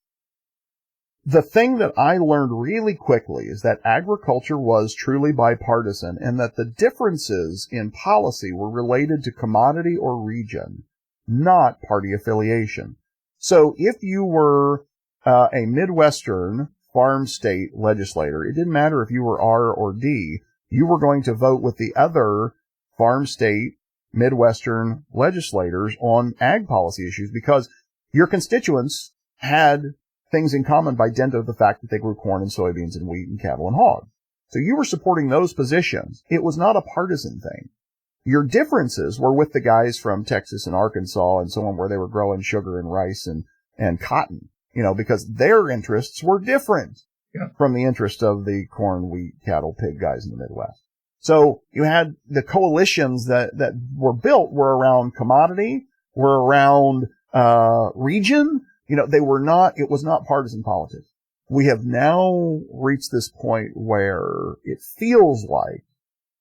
the thing that I learned really quickly is that agriculture was truly bipartisan and that the differences in policy were related to commodity or region, not party affiliation. So if you were a Midwestern farm state legislator, it didn't matter if you were R or D, you were going to vote with the other farm state Midwestern legislators on ag policy issues because your constituents had things in common by dint of the fact that they grew corn and soybeans and wheat and cattle and hogs. So you were supporting those positions. It was not a partisan thing. Your differences were with the guys from Texas and Arkansas and so on where they were growing sugar and rice and cotton, because their interests were different from the interest of the corn, wheat, cattle, pig guys in the Midwest. So you had the coalitions that were built were around commodity, were around region. It was not partisan politics. We have now reached this point where it feels like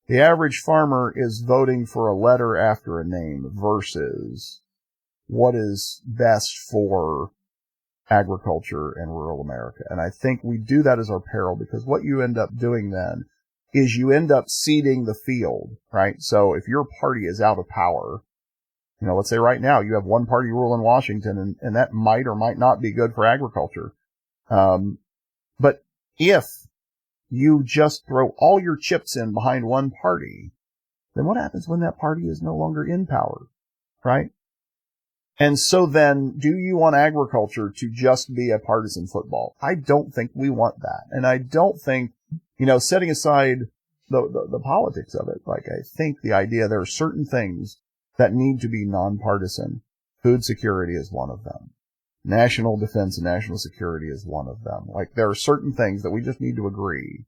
the average farmer is voting for a letter after a name versus what is best for agriculture and rural America. And I think we do that as our peril because what you end up doing then is you end up ceding the field, right? So if your party is out of power, let's say right now you have one party rule in Washington and that might or might not be good for agriculture. But if you just throw all your chips in behind one party, then what happens when that party is no longer in power, right? And so then do you want agriculture to just be a partisan football? I don't think we want that. And I don't think, setting aside the politics of it, like I think the idea there are certain things that need to be nonpartisan. Food security is one of them. National defense and national security is one of them. Like there are certain things that we just need to agree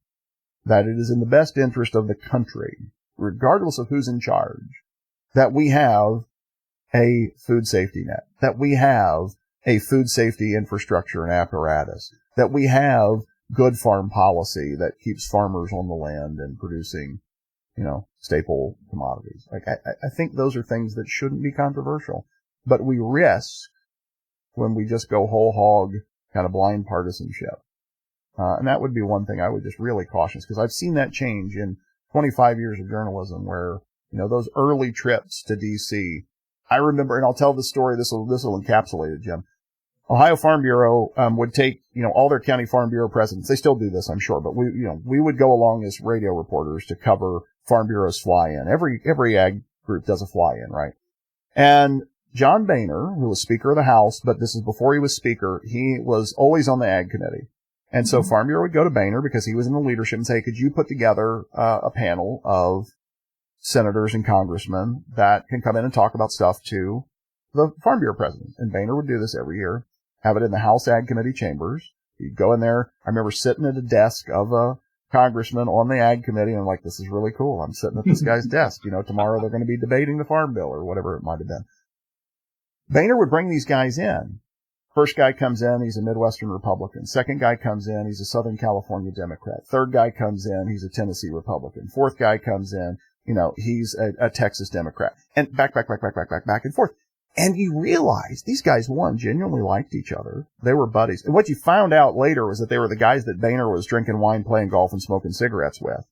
that it is in the best interest of the country, regardless of who's in charge, that we have a food safety net, that we have a food safety infrastructure and apparatus, that we have good farm policy that keeps farmers on the land and producing staple commodities. Like I think those are things that shouldn't be controversial, but we risk when we just go whole hog, kind of blind partisanship. And that would be one thing I would just really caution, because I've seen that change in 25 years of journalism where, those early trips to D.C., I remember, and I'll tell the story, this will encapsulate it, Jim. Ohio Farm Bureau would take, all their county Farm Bureau presidents. They still do this, I'm sure, but we would go along as radio reporters to cover Farm Bureau's fly-in. Every ag group does a fly-in, right? And John Boehner, who was Speaker of the House, but this is before he was Speaker, he was always on the Ag Committee. And so Farm Bureau would go to Boehner because he was in the leadership and say, could you put together a panel of senators and congressmen that can come in and talk about stuff to the Farm Bureau president? And Boehner would do this every year, have it in the House Ag Committee chambers. You'd go in there. I remember sitting at a desk of a congressman on the Ag Committee, and I'm like, this is really cool. I'm sitting at this guy's desk. Tomorrow they're going to be debating the Farm Bill or whatever it might have been. Boehner would bring these guys in. First guy comes in, he's a Midwestern Republican. Second guy comes in, he's a Southern California Democrat. Third guy comes in, he's a Tennessee Republican. Fourth guy comes in, he's a Texas Democrat. And back and forth. And you realize these guys, one, genuinely liked each other. They were buddies. And what you found out later was that they were the guys that Boehner was drinking wine, playing golf, and smoking cigarettes with.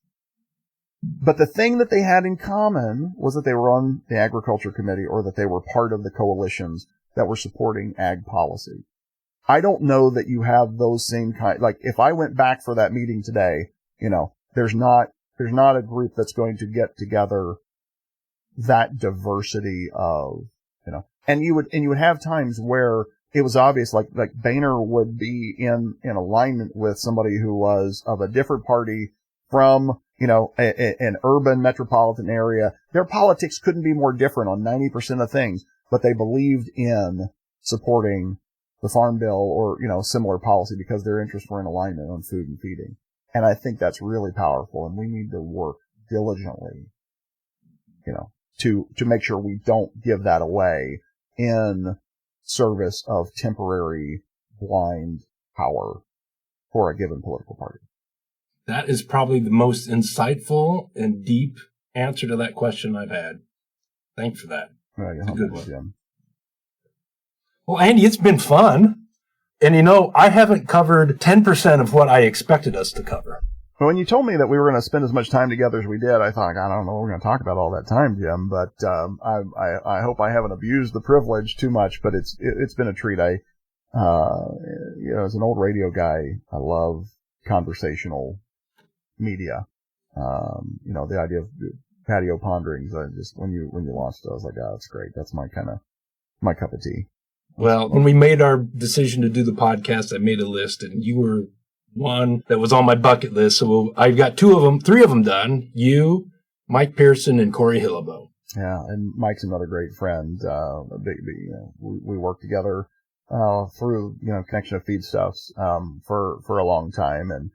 But the thing that they had in common was that they were on the Agriculture Committee, or that they were part of the coalitions that were supporting ag policy. I don't know that you have those same like if I went back for that meeting today, there's not a group that's going to get together that diversity of, and you would have times where it was obvious, like Boehner would be in alignment with somebody who was of a different party from, an urban metropolitan area. Their politics couldn't be more different on 90% of things, but they believed in supporting the Farm Bill or, similar policy because their interests were in alignment on food and feeding. And I think that's really powerful, and we need to work diligently, to make sure we don't give that away in service of temporary blind power for a given political party. That is probably the most insightful and deep answer to that question I've had. Thanks for that. It's a good one, Jim. Well, Andy, it's been fun. And I haven't covered 10% of what I expected us to cover. But when you told me that we were going to spend as much time together as we did, I thought, I don't know what we're going to talk about all that time, Jim. But I hope I haven't abused the privilege too much. But it's been a treat. As an old radio guy, I love conversational media. The idea of patio ponderings. I just when you launched it, I was like, oh, that's great. That's my cup of tea. Well, when we made our decision to do the podcast, I made a list, and you were one that was on my bucket list. So I've got three of them done. You, Mike Pearson, and Corey Hillebo. Yeah, and Mike's another great friend. We worked together through connection of feedstuffs for a long time, and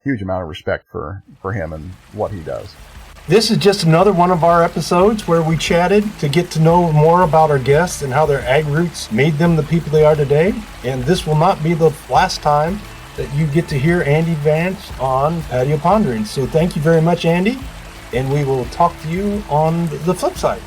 huge amount of respect for him and what he does. This is just another one of our episodes where we chatted to get to know more about our guests and how their ag roots made them the people they are today. And this will not be the last time that you get to hear Andy Vance on Patio Pondering. So thank you very much, Andy, and we will talk to you on the flip side.